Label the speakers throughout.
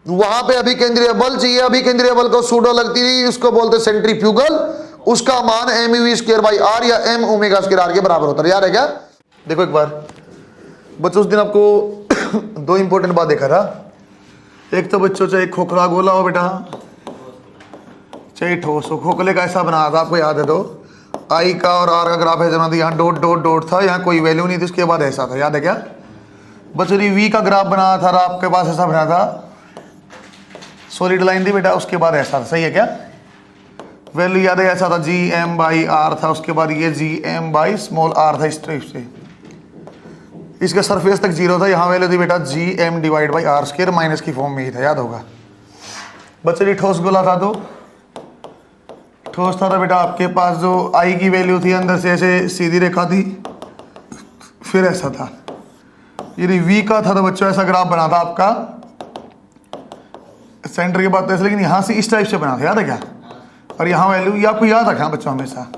Speaker 1: वहां पे अभिकेंद्रीय बल चाहिए, अभिकेंद्रीय बल को सूडो लगती है, उसको बोलते सेंट्रीफ्यूगल, उसका मान m u square by r या एम ओमेगा स्क्वायर आर के बराबर होता है। याद है क्या? देखो एक बार बच्चों, उस दिन आपको दो इंपॉर्टेंट बात देखा था। एक तो बच्चों चाहे खोखला गोला हो बेटा, चाहे ठोस हो, खोखले का ऐसा बनाया था, आपको याद है? तो आई का और आर का ग्राफ ऐसा बना था, यहाँ डॉट डॉट डॉट था, यहाँ कोई वैल्यू नहीं थी, उसके बाद ऐसा था। याद है क्या बच्चों? वी का ग्राफ बनाया था, आपके पास ऐसा बना था, सॉलिड लाइन थी बेटा, उसके बाद ऐसा था। सही है क्या? वैल्यू याद है? ऐसा था, जी एम बाई आर था, उसके बाद ये G M by small r था, इस टाइप से। इसके सरफेस तक जीरो था, यहाँ वैल्यू थी बेटा G M divide by r square, minus की फॉर्म में ही था। याद होगा बच्चों? ये ठोस गोला था, तो ठोस था बेटा आपके पास जो आई की वैल्यू थी, अंदर से ऐसे सीधी रेखा थी, फिर ऐसा था। यदि वी का था तो बच्चों ऐसा ग्राफ बना था आपका, सेंटर के बाद ऐसे, लेकिन यहाँ से इस टाइप से बना था। याद है क्या? और यहाँ वैल्यू, ये आपको याद रखना बच्चों हमेशा।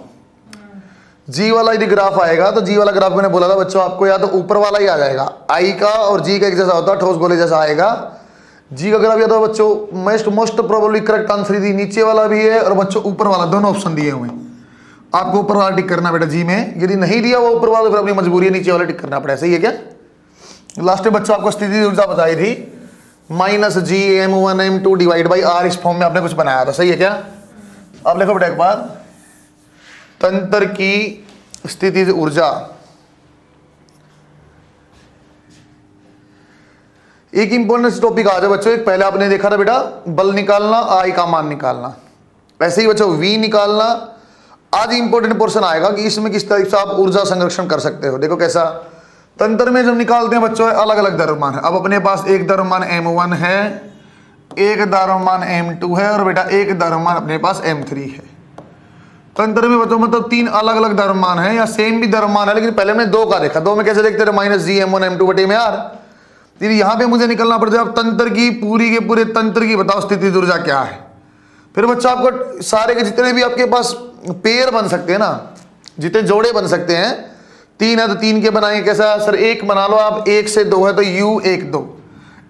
Speaker 1: जी वाला यदि ग्राफ आएगा तो जी वाला ग्राफ मैंने बोला था बच्चों आपको, या तो ऊपर वाला ही आ जाएगा, आई का और जी का एक जैसा होता है, ठोस गोले जैसा आएगा। जी का ग्राफ या तो बच्चों मोस्ट प्रोबेबली करेक्ट आंसर यदि नीचे वाला भी है और बच्चों ऊपर वाला, दोनों ऑप्शन दिए हुए हैं। आपको ऊपर वाला टिक करना बेटा जी में, यदि नहीं दिया वो ऊपर वाला तो फिर अपनी मजबूरी है, नीचे वाला टिक करना पड़ेगा। सही है क्या? लास्ट में बच्चों आपको स्थिति ऊर्जा बताई थी, minus G M one M two divide by R, इस फॉर्म में आपने कुछ बनाया था। सही है क्या? अब देखो बेटा एक बार, तंत्र की स्थितिज ऊर्जा, एक इंपॉर्टेंट टॉपिक आ जाए बच्चों। एक पहले आपने देखा था बेटा बल निकालना, आई का मान निकालना, वैसे ही बच्चों वी निकालना। आज इंपॉर्टेंट पोर्शन आएगा कि इसमें किस तरह से आप ऊर्जा संरक्षण कर सकते हो। देखो कैसा, तंत्र में जब निकालते हैं बच्चों अलग अलग द्रव्यमान है। अब अपने पास एक द्रव्यमान m1 है, एक द्रव्यमान m2 है, और बेटा एक द्रव्यमान अपने पास m3 है। तंत्र में बच्चों मतलब तीन अलग अलग द्रव्यमान है, या सेम भी द्रव्यमान है, लेकिन पहले हमने दो का देखा। दो में कैसे देखते थे? माइनस जी m1 m2 बटे में आर। यहाँ पे मुझे निकलना पड़ता है अब तंत्र की, पूरी के पूरे तंत्र की बताओ स्थिति ऊर्जा क्या है। फिर बच्चा आपको सारे के जितने भी आपके पास पेयर बन सकते हैं ना, जितने जोड़े बन सकते हैं, तीन है तो तीन के बनाएंगे। कैसा सर? एक बना लो आप, एक से दो है तो यू एक दो,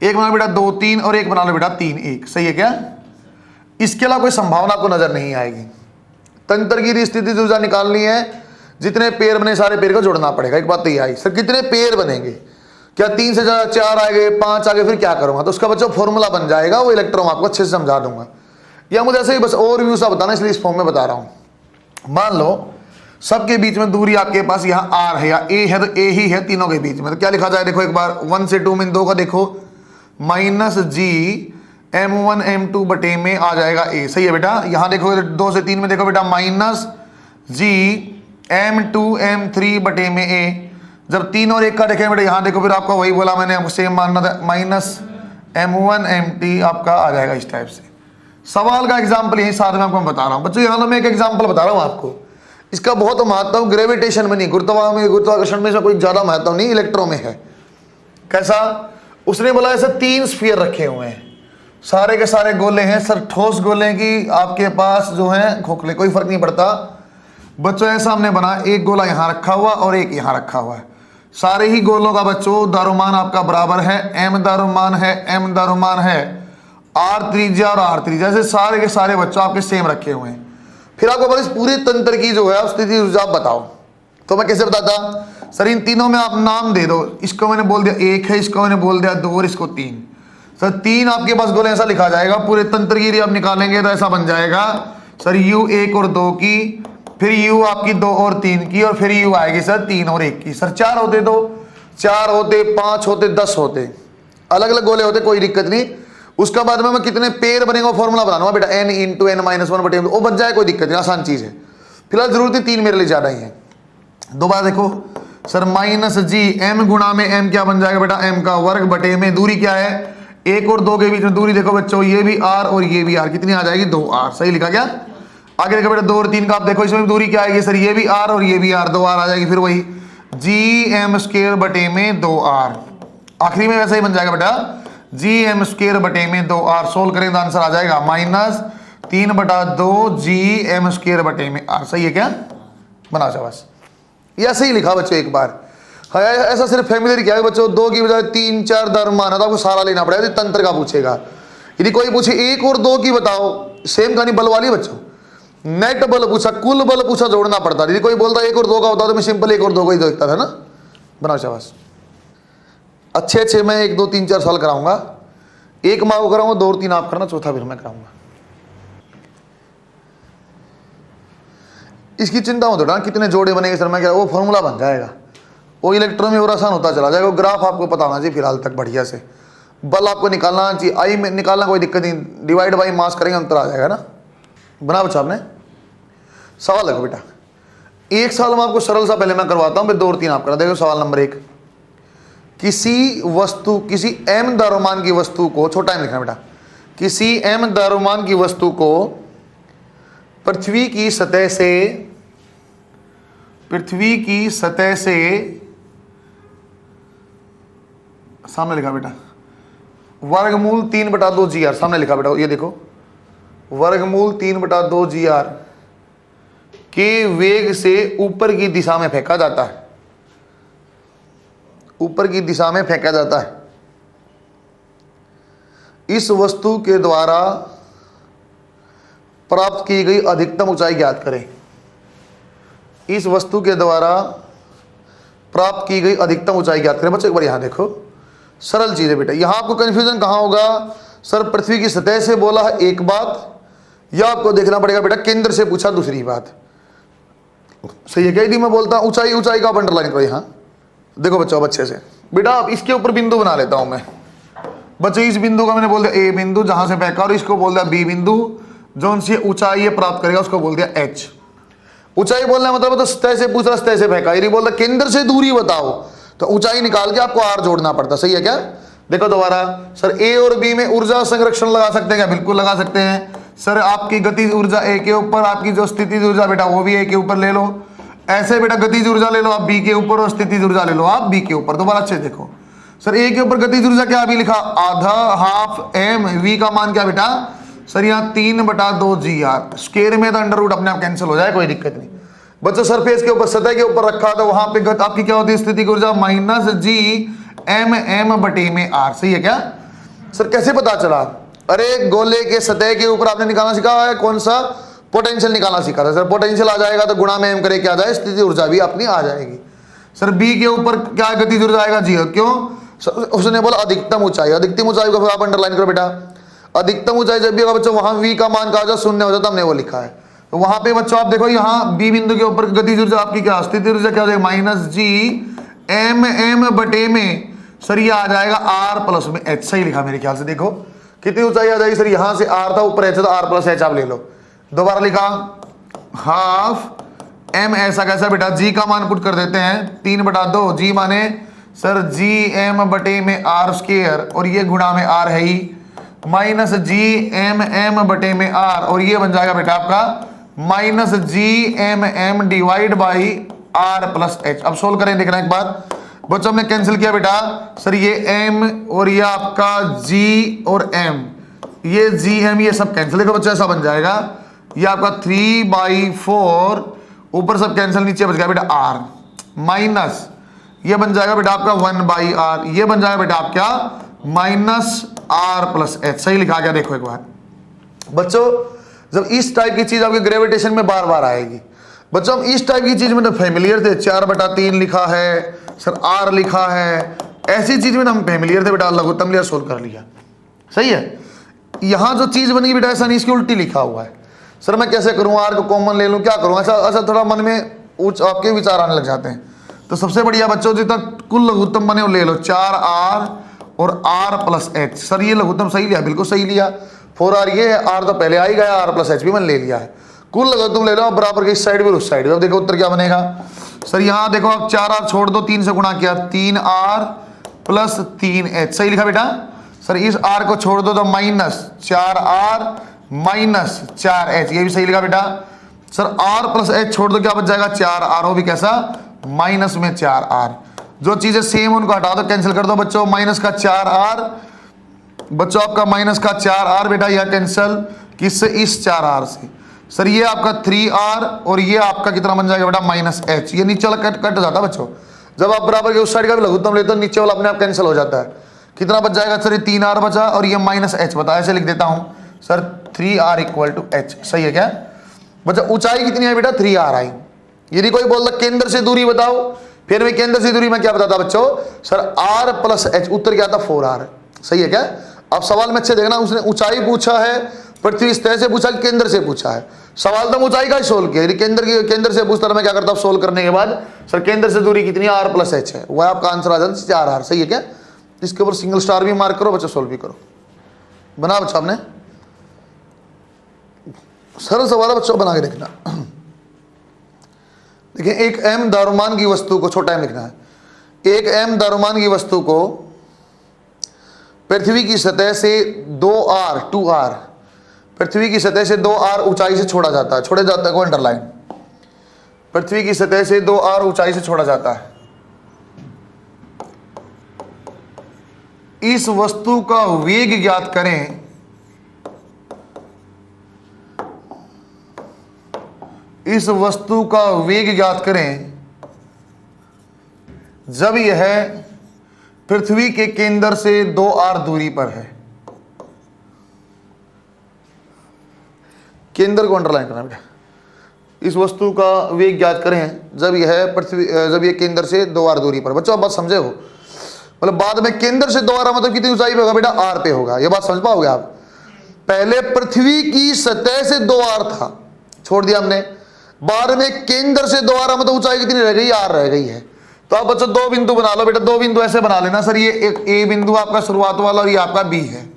Speaker 1: एक बना लो बेटा दो तीन, और एक बना लो बेटा तीन एक। सही है क्या? इसके अलावा कोई संभावना आपको नजर नहीं आएगी। तंत्र की स्थिति ऊर्जा निकालनी है, जितने पेयर बने सारे पेयर को जोड़ना पड़ेगा। एक बात तो ये आई सर, कितने पेयर बनेंगे? क्या तीन से ज्यादा? चार आ गए, पांच आ गए, फिर क्या करूंगा? तो उसका बच्चों फॉर्मूला बन जाएगा, वो इलेक्ट्रॉन आपको अच्छे से समझा दूंगा, या मुझे ऐसे ही बस ओवरव्यू सा बताना, इसलिए इस फॉर्म में बता रहा हूं। मान लो सबके बीच में दूरी आपके पास यहाँ आर है या ए है, तो ए ही है तीनों के बीच में, तो क्या लिखा जाए? देखो एक बार 1 से 2 में दो का देखो, माइनस जी m1 m2 बटे में आ जाएगा ए। सही है बेटा? यहाँ देखो 2 से 3 में देखो बेटा, माइनस जी m2 m3 बटे में ए। जब 3 और 1 का देखें बेटा, यहाँ देखो फिर आपका वही बोला मैंने, आपको सेम मानना था, माइनस m1 m3 आपका आ जाएगा इस टाइप से। सवाल का एग्जाम्पल यही साथ में आपको बता रहा हूँ बच्चों। यहाँ तो मैं एक एग्जाम्पल बता रहा हूँ आपको, इसका बहुत महत्व ग्रेविटेशन में नहीं, गुरुत्वाकर्षण में कोई ज्यादा महत्व नहीं, इलेक्ट्रो में है। कैसा? उसने बोला ऐसे 3 स्फीयर रखे हुए हैं, सारे के सारे गोले हैं सर, ठोस गोले की आपके पास जो है खोखले, कोई फर्क नहीं पड़ता बच्चों। ऐसा हमने बना, एक गोला यहाँ रखा हुआ और एक यहाँ रखा हुआ है, सारे ही गोलों का बच्चों द्रव्यमान आपका बराबर है, m द्रव्यमान है, m द्रव्यमान है, r त्रिज्या और r त्रिज्या, जैसे सारे के सारे बच्चों आपके सेम रखे हुए हैं। फिर आपको बोले इस पूरे तंत्र की जो है स्थिति ऊर्जा बताओ, तो मैं कैसे बताता? सर इन तीनों में आप नाम दे दो, इसको मैंने बोल दिया 1 है, इसको मैंने बोल दिया 2 और इसको 3। सर 3 आपके पास गोले ऐसा लिखा जाएगा, पूरे तंत्र की यदि आप निकालेंगे तो ऐसा बन जाएगा सर u 1 और 2 की, फिर u आपकी 2 और 3 की, और फिर u आएगी सर 3 और 1 की। सर 4 होते तो 4 होते, 5 होते, 10 होते, अलग अलग गोले होते, कोई दिक्कत नहीं। उसका बाद में मैं कितने पेयर बनेगा फॉर्मूला बनाऊंगा बेटा, n इंटू n माइनस 1 बटे वो बच जाए, कोई दिक्कत नहीं, आसान चीज है। फिलहाल जरूरत है 3 मेरे लिए ज्यादा ही है। दोबारा देखो सर, माइनस जी m गुणा में m क्या बन जाएगा बेटा, m का वर्ग बटे में दूरी क्या है 1 और 2 के बीच में दूरी देखो बच्चों, ये भी r और ये भी r, कितनी आ जाएगी 2r। सही लिखा क्या? आगे देखो बेटा 2 और 3 का आप देखो, इसमें दूरी क्या आएगी सर, ये भी r और ये भी r, 2r आ जाएगी, फिर वही जी एम स्क्वायर बटे में 2r। आखिरी में वैसा ही बन जाएगा बेटा, जी एम स्क्वायर बटे में 2r। सोल्व करेंगे तो आंसर आ जाएगा माइनस 3/2 जी एम स्क्वायर बटे में r। सही है क्या? बना चाहो बस, ये ऐसे ही लिखा बच्चों एक बार। ऐसा सिर्फ फैमिली क्या है बच्चों, 2 की बजाय 3 4 द्रव्यमान है तो आपको सारा लेना पड़ेगा, तंत्र का पूछेगा। यदि कोई पूछे 1 और 2 की बताओ, सेम कहानी बल वाली बच्चों, नेट बल पूछा, कुल बल पूछा, जोड़ना पड़ता। यदि कोई बोलता 1 और 2 का बताओ तो मैं सिंपल 1 और 2 को ही देखता था ना। बनाओ शाबाश। अच्छे मैं 1 2 3 4 साल कराऊंगा, 1 माह को कराऊंगा, 2 और 3 आप करना, चौथा फिर मैं कराऊंगा। इसकी चिंता मत उठाना कितने जोड़े बनेंगे सर, मैं क्या, वो फॉर्मूला बन जाएगा, वो इलेक्ट्रॉन में और आसान होता चला जाएगा। वो ग्राफ आपको पता होना चाहिए फिलहाल तक बढ़िया से। बल आपको निकालना चाहिए, आई में निकालना कोई दिक्कत नहीं, डिवाइड बाई मास करेंगे अंतर आ जाएगा ना। बना बच्चा आपने सवाल देखो बेटा, 1 साल में आपको सरल सा पहले मैं करवाता हूं, फिर 2 और 3 आप करा। देखो सवाल नंबर 1, किसी वस्तु, किसी m द्रव्यमान की वस्तु को, छोटा m लिखना बेटा, किसी m द्रव्यमान की वस्तु को पृथ्वी की सतह से सामने लिखा बेटा वर्गमूल 3/2 GR, सामने लिखा बेटा, ये देखो वर्गमूल 3/2 GR के वेग से ऊपर की दिशा में फेंका जाता है, ऊपर की दिशा में फेंका जाता है। इस वस्तु के द्वारा प्राप्त की गई अधिकतम ऊंचाई ज्ञात करें। इस वस्तु के द्वारा प्राप्त की गई अधिकतम ऊंचाई ज्ञात करें। बच्चों एक बार यहां देखो, सरल चीज है बेटा। यहां आपको कंफ्यूजन कहां होगा, सर पृथ्वी की सतह से बोला है एक बात, या आपको देखना पड़ेगा बेटा केंद्र से पूछा दूसरी बात। सही है क्या? यदि मैं बोलता ऊंचाई, ऊंचाई का आप अंडरलाइन करो यहां। देखो बच्चों अच्छे से बेटा, अब इसके ऊपर बिंदु बना लेता हूं मैं। बच्चों इस बिंदु का मैंने बोल दिया ए बिंदु, जहां से फेंका, और इसको बोल दिया बी बिंदु, जो उनसे ऊंचाई ये प्राप्त करेगा उसको बोल दिया एच। ऊंचाई बोलना मतलब तो सतह से पूछ रहा, सतह से फेंका। यदि बोल रहा केंद्र से दूरी बताओ तो ऊंचाई निकाल के आपको आर जोड़ना पड़ता। सही है क्या? देखो दोबारा, सर ए और बी में ऊर्जा संरक्षण लगा सकते हैं क्या? बिल्कुल लगा सकते हैं। सर आपकी गतिज ऊर्जा ए के ऊपर, आपकी जो स्थितिज ऊर्जा बेटा वो भी ए के ऊपर ले लो। ऐसे बेटा गतिज ऊर्जा ले लो आप बी के ऊपर, और स्थितिज ऊर्जा ले लो आप बी के ऊपर। दोबारा अच्छे देखो, सर ए के ऊपर गतिज ऊर्जा क्या अभी लिखा, आधा हाफ एम, वी का मान क्या बेटा, सर यहाँ 3/2 GR। स्क्वायर में तो अंडर रूट अपने आप कैंसिल हो जाए, कोई दिक्कत नहीं। बच्चों सरफेस के ऊपर, सतह के ऊपर रखा तो वहां पे आपकी क्या होती है, स्थिति की ऊर्जा -G(m)(m)/r। सही है क्या? सर कैसे पता चला? अरे गोले के सतह के ऊपर आपने निकालना सीखा है, कौन सा, पोटेंशियल निकालना सीखा था। सर पोटेंशियल आ जाएगा तो गुणा में एम करे क्या आ जाए, स्थिति ऊर्जा भी अपनी आ जाएगी। सर बी के ऊपर क्या गतिज ऊर्जा आएगा, 0। क्यों? उसने बोला अधिकतम ऊंचाई, अधिकतम ऊंचाई को आप अंडरलाइन करो बेटा। अधिकतम ऊंचाई जब भी होगा बच्चों, वहां वी का मान कहा जाए 0 हो जाता, हमने वो लिखा है। तो वहां पे बच्चों आप देखो, यहाँ बी बिंदु के ऊपर गतिज ऊर्जा आपकी क्या, स्थिति ऊर्जा क्या हो जाएगी, -G(m)(m) सर ये आ जाएगा r+h। सही लिखा मेरे ख्याल से। देखो कितनी ऊंचाई आ जाएगी सर, यहां से r था, ऊपर h था, r+h आप ले लो। दोबारा लिखा हाफ m, ऐसा कैसा बेटा, g का मान पुट कर देते हैं 3/2, g माने सर G(m)(r², और ये गुणा में r है ही, -G(m)(m)/r, और ये बन जाएगा बेटा आपका -G(m)(m)/r+h। अब सोल्व करें, देखना एक बार बच्चों, हमने कैंसिल किया बेटा, सर ये m और ये आपका g और m, ये Gm ये सब कैंसिल। देखो बच्चों ऐसा बन जाएगा, ये आपका 3/4, ऊपर सब कैंसिल, नीचे बच गया बेटा r, माइनस ये बन जाएगा बेटा आपका 1/r, ये बन जाएगा बेटा आपका -r+h। सही लिखा गया। देखो एक बार बच्चों, जब इस टाइप की चीज आपके ग्रेविटेशन में बार बार आएगी, बच्चों हम इस टाइप की चीज में तो फैमिलियर थे, 4/3 लिखा है सर, r लिखा है, ऐसी चीज में हम फैमिलियर थे बेटा, लघुत्तम लिया, सोल्व कर लिया। सही है। यहां जो चीज बनेगी बेटा ऐसा नहीं, इसकी उल्टी लिखा हुआ है। सर मैं कैसे करूं, r को कॉमन ले लूं, क्या करूं, ऐसा थोड़ा मन में आपके विचार आने लग जाते हैं। तो सबसे बढ़िया बच्चों, जितना कुल लघुत्तम बने वो ले लो, 4r और r+h। सर ये लघुत्तम सही लिया, बिल्कुल सही लिया। 4r ये है, r तो पहले आ ही गया, r+h भी मैंने ले लिया है। कुल लघुत्तम ले लो आप, बराबर की इस साइड भी उस साइड भी। अब देखो उत्तर क्या बनेगा सर, यहाँ देखो आप 4r छोड़ दो, 3 से गुणा किया, 3r+3h। सही लिखा बेटा। सर इस r को छोड़ दो तो -4r-4h, ये भी सही लिखा बेटा। सर r+h छोड़ दो, क्या बच जाएगा, 4r, वो भी कैसा, माइनस में 4r। जो चीजें सेम उनको हटा दो, कैंसिल कर दो बच्चों। माइनस का 4r बच्चों, आपका माइनस का 4r बेटा, यह कैंसिल किससे, इस 4r से। सर ये आपका 3r, और ये आपका कितना बन जाएगा बेटा, -h। ये नीचे वाला कट जाता है बच्चों, जब आप बराबर के उस साइड का भी लघुत्तम लेते हो, नीचे वाला अपने आप कैंसिल हो जाता है। कितना बच जाएगा सर, ये 3r बचा और ये -h बता, ऐसे लिख देता हूं सर 3r = h। सही है क्या बच्चा? ऊंचाई कितनी है बेटा? 3r आई। यदि कोई बोलता केंद्र से दूरी बताओ, फिर मैं केंद्र से दूरी में क्या बताता बच्चों सर r + h, उत्तर क्या था 4r। सही है क्या? अब सवाल में अच्छे देखना, उसने ऊंचाई पूछा है, पृथ्वी सतह से पूछा, केंद्र से पूछा है। सवाल तो ऊंचाई का ही सोल्व किया, यदि केंद्र से पूछता मैं क्या करता हूं सोल्व करने के बाद, सर केंद्र से दूरी कितनी r + h है, वह आपका आंसर आ जाता 4r। सही है क्या? इसके ऊपर सिंगल स्टार भी मार्क करो बच्चों, सोल्व भी करो। बना बच्चों आपने? सरल सवाल है बच्चों, बना के देखना। देखिए एक m द्रव्यमान की वस्तु को, छोटा m लिखना है, एक m द्रव्यमान की वस्तु को पृथ्वी की सतह से 2r पृथ्वी की सतह से 2r ऊंचाई से छोड़ा जाता है। छोड़े जाता है को अंडरलाइन, पृथ्वी की सतह से 2r ऊंचाई से छोड़ा जाता है। इस वस्तु का वेग ज्ञात करें, इस वस्तु का वेग ज्ञात करें जब यह पृथ्वी के केंद्र से 2r दूरी पर है। केंद्र को अंडरलाइन करना बेटा। इस वस्तु का वेग ज्ञात करें जब यह केंद्र से 2r दूरी पर। बच्चों आप बात समझे हो? मतलब बाद में केंद्र से 2r मतलब कितनी ऊंचाई पे होगा बेटा? r पे होगा। ये बात समझ पाओगे आप? पहले पृथ्वी की सतह से 2r था, छोड़ दिया हमने। बाद में केंद्र से 2r मतलब ऊंचाई कितनी रह गई? r रह गई है। तो आप बच्चों दो बिंदु बना लो बेटा, दो बिंदु ऐसे बना लेना सर, ये एक a बिंदु आपका शुरुआत वाला और ये आपका b है।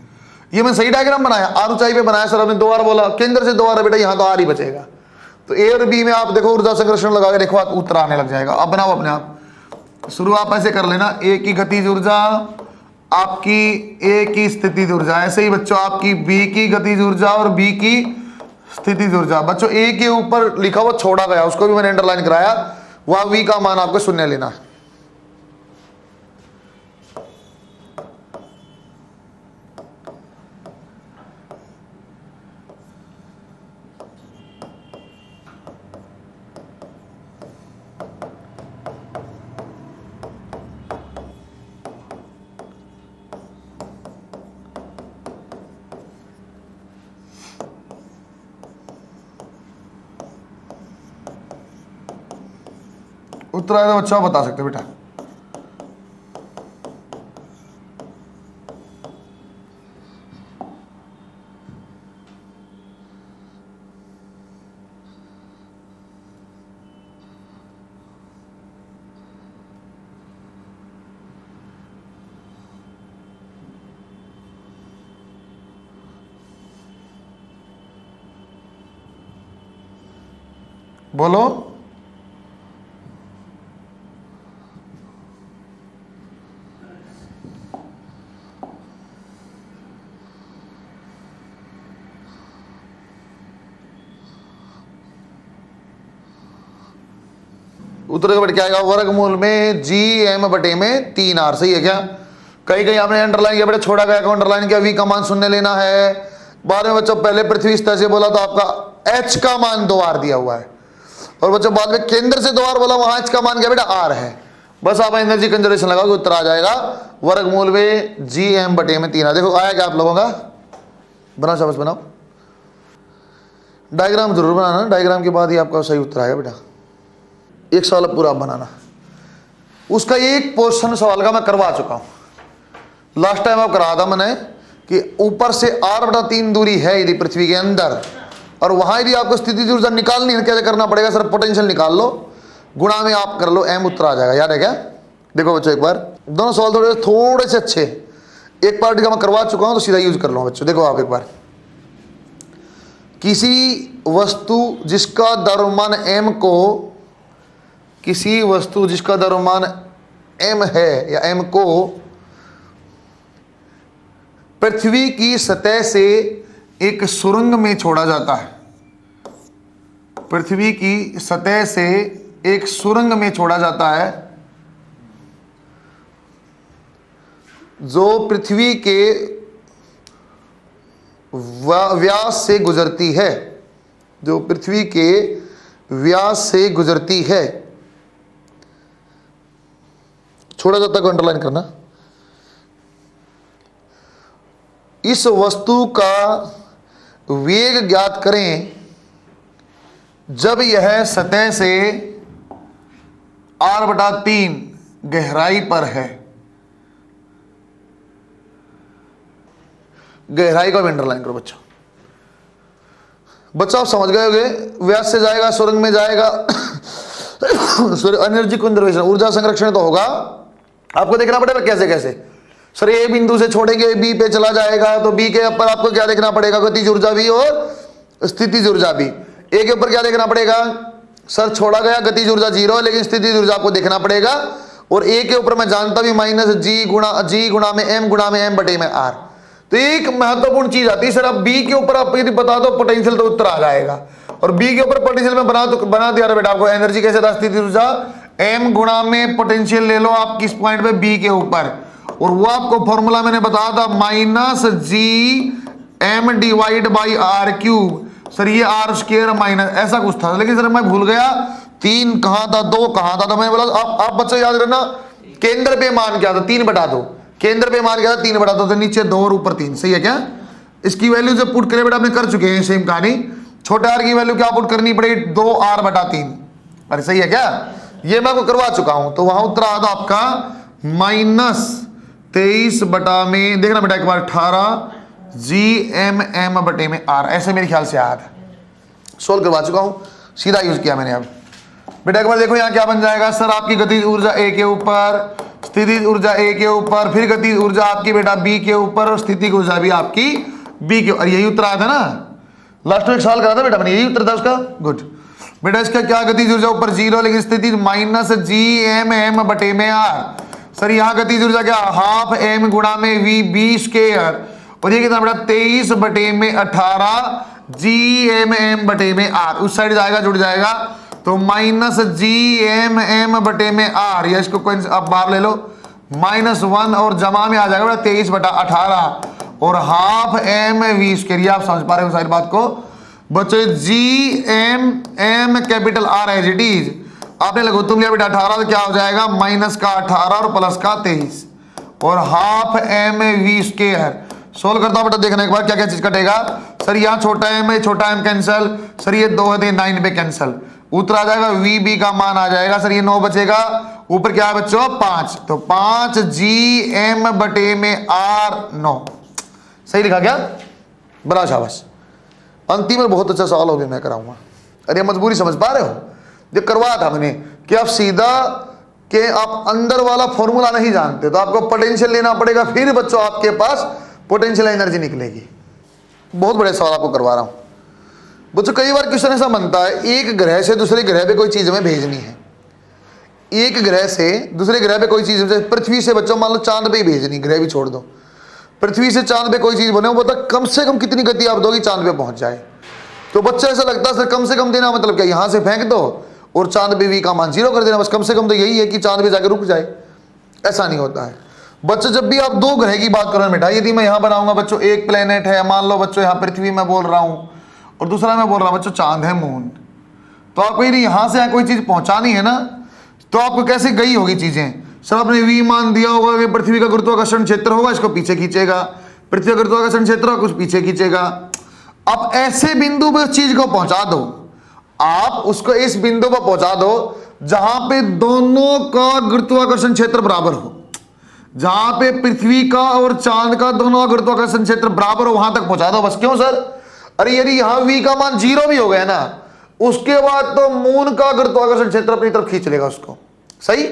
Speaker 1: ये मैं सही डायग्राम बनाया, r ऊंचाई पे बनाया सर, हमने 2r बोला, केंद्र से 2r बेटा, यहां तो r ही बचेगा। तो a और b में आप देखो ऊर्जा संरक्षण लगा के देखो, उत्तर आने लग जाएगा। अब बनाओ अपने आप, शुरू आप ऐसे कर लेना, a की गतिज ऊर्जा, आपकी a की स्थितिज ऊर्जा, ऐसे ही बच्चों आपकी b की गतिज ऊर्जा और b की स्थितिज ऊर्जा। बच्चों a के ऊपर लिखा हुआ छोड़ा गया, उसको भी मैंने अंडरलाइन कराया, वहां v का मान आपको शून्य लेना है। उत्तर आया तो बच्चा बता सकते बेटा। बोलो। उत्तर का क्या आएगा? वर्गमूल में g/m/3r। सही है क्या? कहीं कहीं आपने अंडरलाइन किया बेटा, छोड़ा गया को अंडरलाइन किया, v का मान शून्य लेना है। बाद में बच्चों पहले पृथ्वी सतह से बोला तो आपका h का मान 2r दिया हुआ है, और बच्चों बाद में केंद्र से 2r बोला, वहां h का मान क्या बेटा? r है। बस आप एनर्जी कंजर्वेशन लगाओगे, उत्तर आ जाएगा वर्गमूल में g/m/3r। देखो आया क्या आप लोगों का? बनाओ, शाबाश बनाओ। डायग्राम जरूर बनाना, डायग्राम के बाद ही आपका सही उत्तर आएगा बेटा। एक सवाल पूरा आप बनाना, उसका एक पोर्शन सवाल का मैं करवा चुका हूं, लास्ट टाइम आप करा था मैंने कि ऊपर से r/3 दूरी है यदि पृथ्वी के अंदर, और वहां यदि आपको स्थितिज ऊर्जा निकालनी है, क्या करना पड़ेगा सर? पोटेंशियल निकाल लो, गुणा में आप कर लो m, उत्तर आ जाएगा। याद है क्या? देखो बच्चों एक बार, दोनों सवाल थोड़े से अच्छे, एक पार्ट का मैं करवा चुका हूं तो सीधा यूज कर लो बच्चों। देखो आप एक बार, किसी वस्तु जिसका द्रव्यमान m को, किसी वस्तु जिसका द्रव्यमान m है या m को पृथ्वी की सतह से एक सुरंग में छोड़ा जाता है, पृथ्वी की सतह से एक सुरंग में छोड़ा जाता है जो पृथ्वी के व्यास से गुजरती है, जो पृथ्वी के व्यास से गुजरती है। छोड़ा जाता को अंडरलाइन करना। इस वस्तु का वेग ज्ञात करें जब यह सतह से r/3 गहराई पर है। गहराई का अंडरलाइन करो बच्चों। बच्चों आप समझ गए होंगे, व्यास से जाएगा सुरंग में जाएगा एनर्जी कंजर्वेशन, ऊर्जा संरक्षण तो होगा। आपको देखना पड़ेगा कैसे कैसे। सर ए बिंदु से छोड़ेंगे बी पे चला जाएगा, तो बी के ऊपर आपको क्या देखना पड़ेगा, गतिज ऊर्जा भी और स्थितिज ऊर्जा भी। ए के ऊपर क्या देखना पड़ेगा, सर छोड़ा गया गतिज ऊर्जा 0 है, लेकिन स्थितिज ऊर्जा आपको देखना पड़ेगा। और ए के ऊपर मैं जानता भी -g गुणा में m बटे में r। तो एक महत्वपूर्ण चीज आती है सर, अब बी के ऊपर आप यदि बता दो पोटेंशियल तो उत्तर आ जाएगा। और बी के ऊपर पोटेंशियल में बना दिया बेटा आपको। एनर्जी कैसे था, स्थितिज ऊर्जा m गुणा में पोटेंशियल ले लो आप किस पॉइंट पे, बी के ऊपर, और वो आपको फॉर्मूला मैंने बताया था -gm divide by r³। Sir ये r² माइनस ऐसा कुछ था, लेकिन सर मैं भूल गया 3 कहां था 2 कहां था। तो मैंने बोला आप बच्चों याद रखना, केंद्र पे मान क्या था 3/2, केंद्र पे मान क्या था 3/2, तो नीचे 2 और ऊपर 3। सही है क्या। इसकी वैल्यू जब पुट करें बेटा आपने कर चुके हैं सेम कहानी। छोटे r की वैल्यू क्या पुट करनी पड़ेगी 2r/3। अरे सही है क्या, ये मैं आपको करवा चुका हूं। तो वहां उत्तर आता आपका -23 बटा में देखना बेटा एक बार 18 gm बटे में r। ऐसे मेरे ख्याल से आया था, सोल्व करवा चुका हूं, सीधा यूज किया मैंने। अब बेटा एक बार देखो यहाँ क्या बन जाएगा, सर आपकी गतिज ऊर्जा a के ऊपर, स्थितिज ऊर्जा a के ऊपर, फिर गतिज ऊर्जा आपकी बेटा b के ऊपर, और स्थिति की ऊर्जा भी आपकी b के ऊपर। यही उत्तर आया था ना, लास्ट में एक सवाल करा था बेटा मैंने, यही उत्तर था उसका। गुड बेटा, इसका क्या गतिज ऊर्जा ऊपर 0 लेकिन स्थिति -gm बटे में r। सर यहाँ गतिज ऊर्जा क्या, हाफ m गुणा में v b², और ये कितना बेटा 23 बटे में 18 gm बटे में r। उस साइड जाएगा जुड़ जाएगा, तो -gm बटे में r, या इसको कोई आप बाहर ले लो -1, और जमा में आ जाएगा बेटा 23/18 और हाफ m v²। आप समझ पा रहे हो सारी बात को बच्चों। gm capital R as it is, आपने लघुत्तम लिया बेटा 18, तो क्या हो जाएगा -18 और +23 और हाफ m v²। सोल्व करता हूं बेटा, देखना एक बार क्या क्या चीज कटेगा। सर यहाँ छोटा m है, छोटा m कैंसल, सर ये 2 है 9 पे कैंसल, उत्तर आ जाएगा VB का मान आ जाएगा। सर ये 9 बचेगा, ऊपर क्या है बच्चों 5, तो 5 gm बटे में r9। सही लिखा क्या, बड़ा शाबाश। अंतिम में बहुत अच्छा सवाल हो गया, मैं कराऊंगा। अरे मजबूरी समझ पा रहे हो, जो करवाया था मैंने कि आप सीधा के आप अंदर वाला फॉर्मूला नहीं जानते, तो आपको पोटेंशियल लेना पड़ेगा, फिर बच्चों आपके पास पोटेंशियल एनर्जी निकलेगी। बहुत बड़े सवाल आपको करवा रहा हूं बच्चों। कई बार क्वेश्चन ऐसा बनता है, एक ग्रह से दूसरे ग्रह पे कोई चीज हमें भेजनी है, एक ग्रह से दूसरे ग्रह पे कोई चीज, पृथ्वी से बच्चों मान लो चांद पे ही भेजनी, ग्रह भी छोड़ दो, पृथ्वी से चांद पे कोई चीज बने, वो बता कम से कम कितनी गति आप दोगे चांद पे पहुंच जाए। तो बच्चा ऐसा लगता है सर कम से कम देना मतलब क्या, यहां से फेंक दो और चांद पे v का मान 0 कर देना, बस कम से कम तो यही है कि चांद पे जाकर रुक जाए। ऐसा नहीं होता है बच्चों। जब भी आप 2 ग्रह की बात करो बेटा, यदि मैं यहां बनाऊंगा बच्चों एक प्लेनेट है, मान लो बच्चों यहाँ पृथ्वी मैं बोल रहा हूं, और दूसरा मैं बोल रहा हूं बच्चों चांद है, मून, तो आपको यदि यहां से कोई चीज पहुंचानी है ना, तो आपको कैसे गई होगी चीजें। सर आपने v मान दिया होगा कि पृथ्वी का गुरुत्वाकर्षण क्षेत्र होगा, इसको पीछे खींचेगा, पृथ्वी का गुरुत्वाकर्षण क्षेत्र कुछ पीछे खींचेगा। अब ऐसे बिंदु पे उस चीज को पहुंचा दो, आप उसको इस बिंदु पर पहुंचा दो जहां पे दोनों का गुरुत्वाकर्षण क्षेत्र बराबर हो, जहां पे पृथ्वी का और चांद का दोनों का गुरुत्वाकर्षण क्षेत्र बराबर हो, वहां तक पहुंचा दो बस। क्यों सर, अरे यदि यहां v का मान 0 भी हो गया ना, उसके बाद तो मून का गुरुत्वाकर्षण क्षेत्र अपनी तरफ खींच लेगा उसको। सही,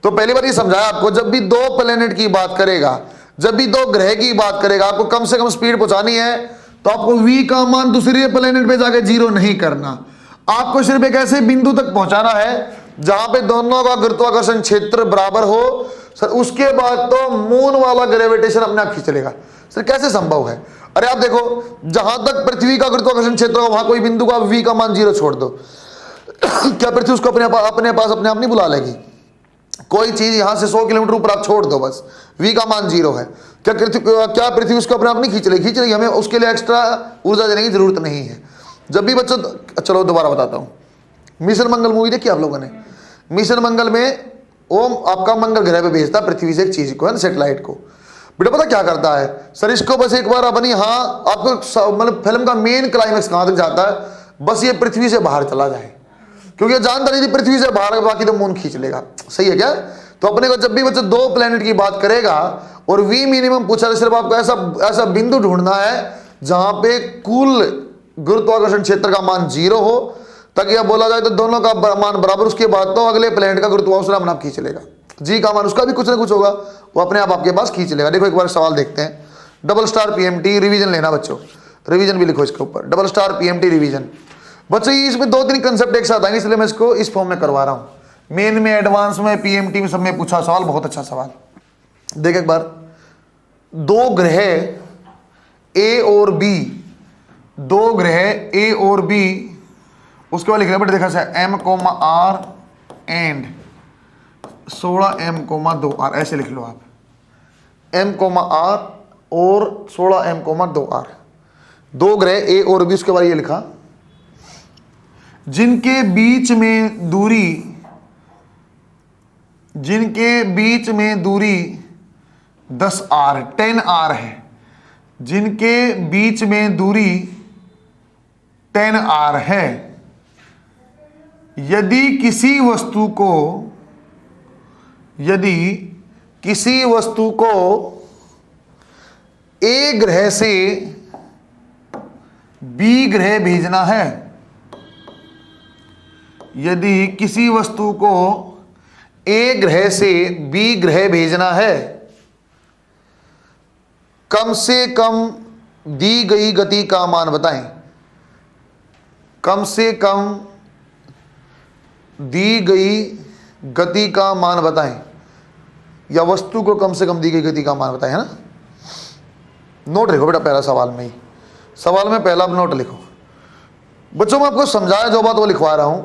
Speaker 1: तो पहली बार ये समझाया आपको, जब भी 2 प्लेनेट की बात करेगा, जब भी 2 ग्रह की बात करेगा, आपको कम से कम स्पीड पहुंचानी है, तो आपको v का मान दूसरे प्लेनेट पे जाके 0 नहीं करना, आपको सिर्फ एक ऐसे बिंदु तक पहुंचाना है जहां पे दोनों का गुरुत्वाकर्षण क्षेत्र बराबर हो। सर उसके बाद तो मून वाला ग्रेविटेशन अपने आप खींच लेगा। सर कैसे संभव है, अरे आप देखो जहां तक पृथ्वी का गुरुत्वाकर्षण क्षेत्र हो वहां कोई बिंदु का v का मान 0 छोड़ दो क्या पृथ्वी उसको अपने पास अपने आप नहीं बुला लेगी। कोई चीज यहां से 100 किलोमीटर ऊपर आप छोड़ दो, बस v का मान 0 है, क्या पृथ्वी उसको अपने आप नहीं खींच रही, हमें उसके लिए एक्स्ट्रा ऊर्जा देने की जरूरत नहीं है। जब भी बच्चों, चलो दोबारा बताता हूं, मिशन मंगल मूवी देखी आप लोगों ने, मिशन मंगल में ओम आपका मंगल ग्रह पे भेजता पृथ्वी से एक चीज को, है ना, सैटेलाइट को। बेटा पता क्या करता है सर, इसको बस एक बार अपनी, हाँ आपको मतलब फिल्म का मेन क्लाइमेक्स कहां तक जाता है, बस ये पृथ्वी से बाहर चला जाए, क्योंकि ये जानता नहीं थी पृथ्वी से बाहर, बाकी तो मून खींच लेगा। सही है क्या? तो अपने को जब भी बच्चे 2 प्लेनेट की बात करेगा और वी मिनिमम पूछा तो सिर्फ आपको ऐसा बिंदु ढूंढना है जहां पे कुल गुरुत्वाकर्षण क्षेत्र का मान 0 हो, ताकि अब बोला जाए तो दोनों का मान बराबर, उसके बाद तो अगले प्लेनेट का गुरुत्वाकर्षण अपने आप खींच लेगा। जी का मान उसका भी कुछ ना कुछ होगा, वो अपने आप आपके पास खींच लेगा। देखो एक बार सवाल देखते हैं, डबल स्टार पीएमटी रिवीजन लेना बच्चों, रिवीजन भी लिखो इसके ऊपर, डबल स्टार पीएमटी रिवीजन। बच्चों ये इसमें 2-3 कंसेप्ट एक साथ आएंगे, इसलिए मैं इसको इस फॉर्म में करवा रहा हूं। मेन में, एडवांस में, पीएमटी में, सब में पूछा सवाल, बहुत अच्छा सवाल। देख एक बार, 2 ग्रह ए और बी, 2 ग्रह ए और बी, उसके बाद लिख रहे हैं बेटा, देखा जाए M, R and 16M, 2R, ऐसे लिख लो आप, M, R और 16M, 2R, 2 ग्रह ए और बी। उसके बाद ये लिखा, जिनके बीच में दूरी 10R 10R है, जिनके बीच में दूरी 10R है, यदि किसी वस्तु को ए ग्रह से बी ग्रह भेजना है, यदि किसी वस्तु को ए ग्रह से बी ग्रह भेजना है, कम से कम दी गई गति का मान बताएं, कम से कम दी गई गति का मान बताएं, या वस्तु को कम से कम दी गई गति का मान बताएं, है ना। नोट लिखो बेटा, पहला सवाल में ही, सवाल में पहला नोट लिखो। बच्चों मैं आपको समझाया जो बात वो लिखवा रहा हूं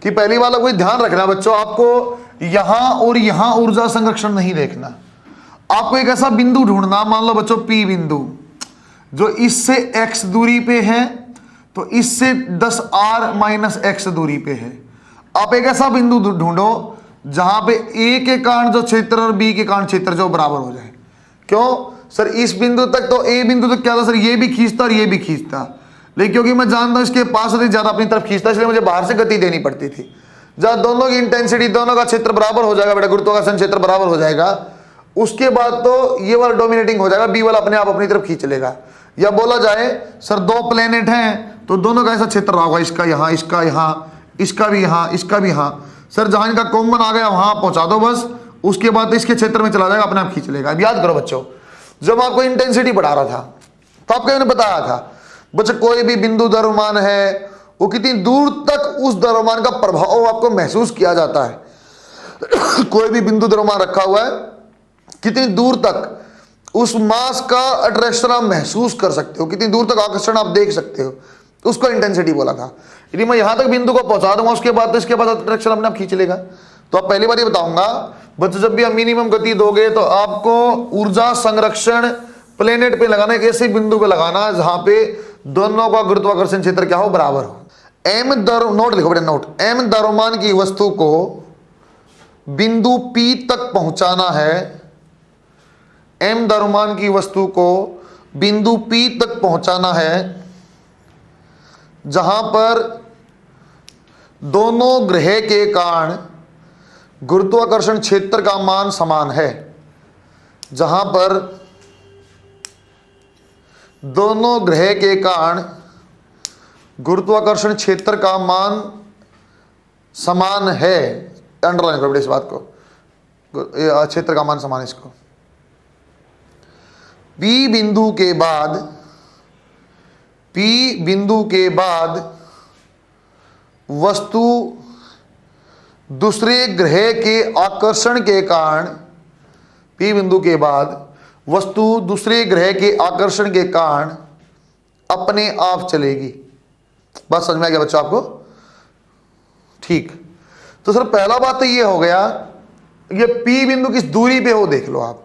Speaker 1: कि पहली वाला कोई ध्यान रखना बच्चों, आपको यहां और यहां ऊर्जा संरक्षण नहीं देखना, आपको एक ऐसा बिंदु ढूंढना, मान लो बच्चों P बिंदु, जो इससे x दूरी पे है, तो इससे 10R - x दूरी पे है। आप एक ऐसा बिंदु ढूंढो जहां पे A के कारण जो क्षेत्र और B के कारण क्षेत्र जो बराबर हो जाए। क्यों सर, इस बिंदु तक तो A बिंदु तक क्या था सर, ये भी खींचता और ये भी खींचता, लेकिन क्योंकि मैं जानता हूं इसके पास अधिक ज्यादा अपनी तरफ खींचता, इसलिए मुझे बाहर से गति देनी पड़ती थी। जब दोनों की इंटेंसिटी, दोनों का क्षेत्र बराबर हो जाएगा बेटा, गुरुत्वाकर्षण क्षेत्र बराबर हो जाएगा, उसके बाद तो ये वाला डोमिनेटिंग हो जाएगा, बी वाला अपने आप अपनी तरफ खींच लेगा। या बोला जाए सर 2 प्लेनेट हैं तो दोनों का ऐसा क्षेत्र रहा होगा, इसका यहाँ, इसका यहाँ, इसका भी यहाँ, इसका भी यहाँ। सर जहां इनका कॉमन आ गया वहां पहुंचा दो बस, उसके बाद इसके क्षेत्र में चला जाएगा, अपने आप खींच लेगा। अब याद करो बच्चों, जब मैं आपको इंटेंसिटी बढ़ा रहा था तो आपको मैंने बताया था बच्चों, कोई भी बिंदु द्रव्यमान है वो कितनी दूर तक उस द्रव्यमान का प्रभाव आपको महसूस किया जाता है। कोई भी बिंदु द्रव्यमान रखा हुआ है, कितनी दूर तक उस मास का अट्रैक्शन आप महसूस कर सकते हो, कितनी दूर तक आकर्षण आप देख सकते हो, उसको इंटेंसिटी बोला था। यदि मैं यहां तक बिंदु को पहुंचा दूंगा, उसके बाद तो इसके बाद अट्रैक्शन अपने आप खींच लेगा। तो आप पहली बार ये बताऊंगा बच्चों, जब भी आप मिनिमम गति दोगे तो आपको ऊर्जा संरक्षण प्लेनेट पे लगाना, एक ऐसे बिंदु पे लगाना जहां पे दोनों का गुरुत्वाकर्षण क्षेत्र क्या हो, बराबर हो। नोट लिखो बेटा, नोट, M द्रव्यमान की वस्तु को बिंदु P तक पहुंचाना है, M द्रव्यमान की वस्तु को बिंदु P तक पहुंचाना है जहां पर दोनों ग्रह के कारण गुरुत्वाकर्षण क्षेत्र का मान समान है, जहां पर दोनों ग्रह के कारण गुरुत्वाकर्षण क्षेत्र का मान समान है। अंडरलाइन करो इस बात को, क्षेत्र का मान समान, इसको P बिंदु के बाद वस्तु दूसरे ग्रह के आकर्षण के कारण, P बिंदु के बाद वस्तु दूसरे ग्रह के आकर्षण के कारण अपने आप चलेगी। बात समझ में आ गया बच्चों आपको? ठीक। तो सर पहला बात तो ये हो गया, ये P बिंदु किस दूरी पे हो देख लो आप।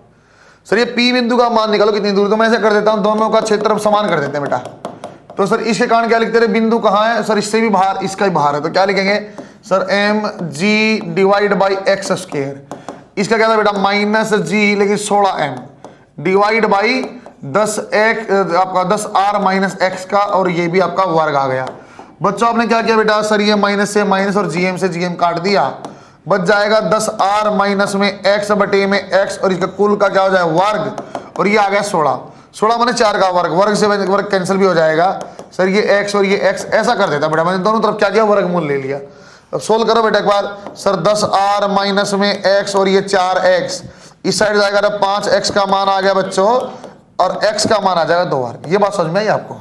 Speaker 1: सर ये P बिंदु का मान निकालो कितनी दूरी, तो मैं ऐसे कर देता हूं, दोनों का क्षेत्र समान कर देते हैं बेटा। तो सर इसके कारण क्या लिखते रहे, बिंदु कहां है सर, इससे भी बाहर, इसका भी बाहर है, तो क्या लिखेंगे सर mg/x²। इसका क्या था बेटा -g, लेकिन 16m, डिवाइड बाई 10x आपका 10r माइनस एक्स का, और ये भी आपका वर्ग आ गया। बच्चों आपने क्या किया बेटा सर, ये माइनस से माइनस और जीएम से जीएम काट दिया, बच जाएगा 10r माइनस में x बटे में x, और इसका कुल का क्या हो जाएगा वर्ग, और ये आ गया 16 माने 4 का वर्ग, वर्ग से वर्ग कैंसिल भी हो जाएगा सर, ये x और ये x ऐसा कर देता बेटा, मैंने दोनों तरफ क्या किया वर्गमूल ले लिया। अब सोल्व करो बेटा एक बार, सर 10r माइनस में x और ये 4x, इस साइड जाएगा 5x का मान आ गया बच्चों, और x का मान आ जाएगा 2r। ये बात समझ में आई आपको?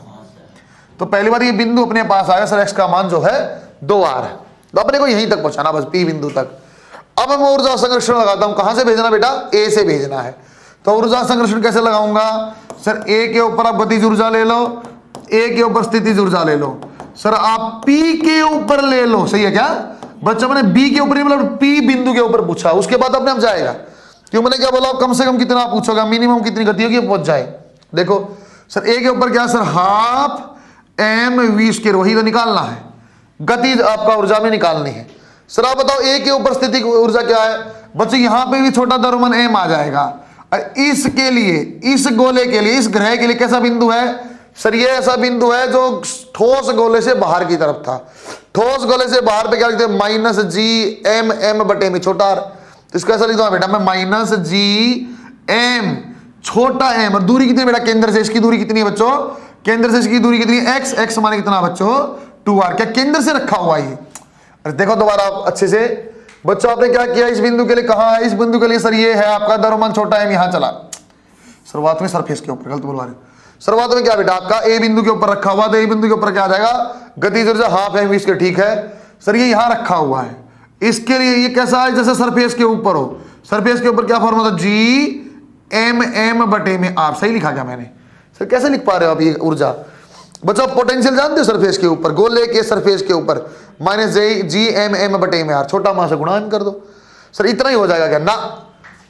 Speaker 1: तो पहली बार ये बिंदु अपने पास आया सर, x का मान जो है 2r है, तो अपने को यहीं तक पहुंचाना बस P बिंदु तक। अब मैं ऊर्जा संरक्षण लगाता हूं, कहां से भेजना बेटा, A से भेजना है। तो ऊर्जा संरक्षण कैसे लगाऊंगा सर, A के ऊपर आप गतिज ऊर्जा ले लो, A के ऊपर स्थितिज ऊर्जा ले लो, सर आप P के ऊपर ले लो, सही है क्या बच्चा? मैंने B के ऊपर मतलब P बिंदु के ऊपर पूछा, उसके बाद अपने आप जाएगा, क्यों मैंने क्या बोला, कम से कम कितना पूछोगा, मिनिमम कितनी गति होगी पहुंच जाए। देखो सर A के ऊपर क्या सर, हाफ mv², वही तो निकालना है, गति आपका ऊर्जा में निकालनी है। सर आप बताओ A के ऊपर स्थितिज ऊर्जा क्या है बच्चों, यहां पे भी छोटा द्रव्यमान m आ जाएगा, और इसके लिए, इस गोले के लिए, इस ग्रह के लिए कैसा बिंदु है सर, ये ऐसा बिंदु है जो ठोस गोले से बाहर की तरफ था। ठोस गोले से बाहर पे क्या लिखते हैं, माइनस जी एम एम बटे में छोटा r, तो इसको ऐसा लिखता हूं बेटा मैं माइनस जी एम छोटा m, और दूरी कितनी बेटा, केंद्र से इसकी दूरी कितनी है बच्चों, केंद्र से इसकी दूरी कितनी है x, x माने कितना बच्चों 2r, क्या केंद्र से रखा हुआ ये। अरे देखो दोबारा अच्छे से बच्चों, आपने क्या किया इस बिंदु के लिए, कहा है इस बिंदु के लिए सर, ये है आपका द्रव्यमान छोटा m, यहां चला शुरुआत में सरफेस के ऊपर, गलत बोलवा रहे, शुरुआत में क्या बेटा आपका A बिंदु के ऊपर रखा हुआ, तो A बिंदु के ऊपर क्या आ जाएगा, गतिज ऊर्जा हाफ mv², इसके ठीक है सर, ये यहां रखा हुआ है, इसके लिए ये कैसा है, जैसे सरफेस के ऊपर हो, सरफेस के ऊपर क्या फॉर्मूला था, जी एम एम बटे में आर, सही लिखा क्या मैंने सर, कैसे लिख पा रहे हो आप ये ऊर्जा बच्चों, पोटेंशियल जानते हो सरफेस के ऊपर, गोले के सरफेस के ऊपर माइनस जी एम एम बटे में आर, छोटा मां से गुणा कर दो सर, इतना ही हो जाएगा क्या ना।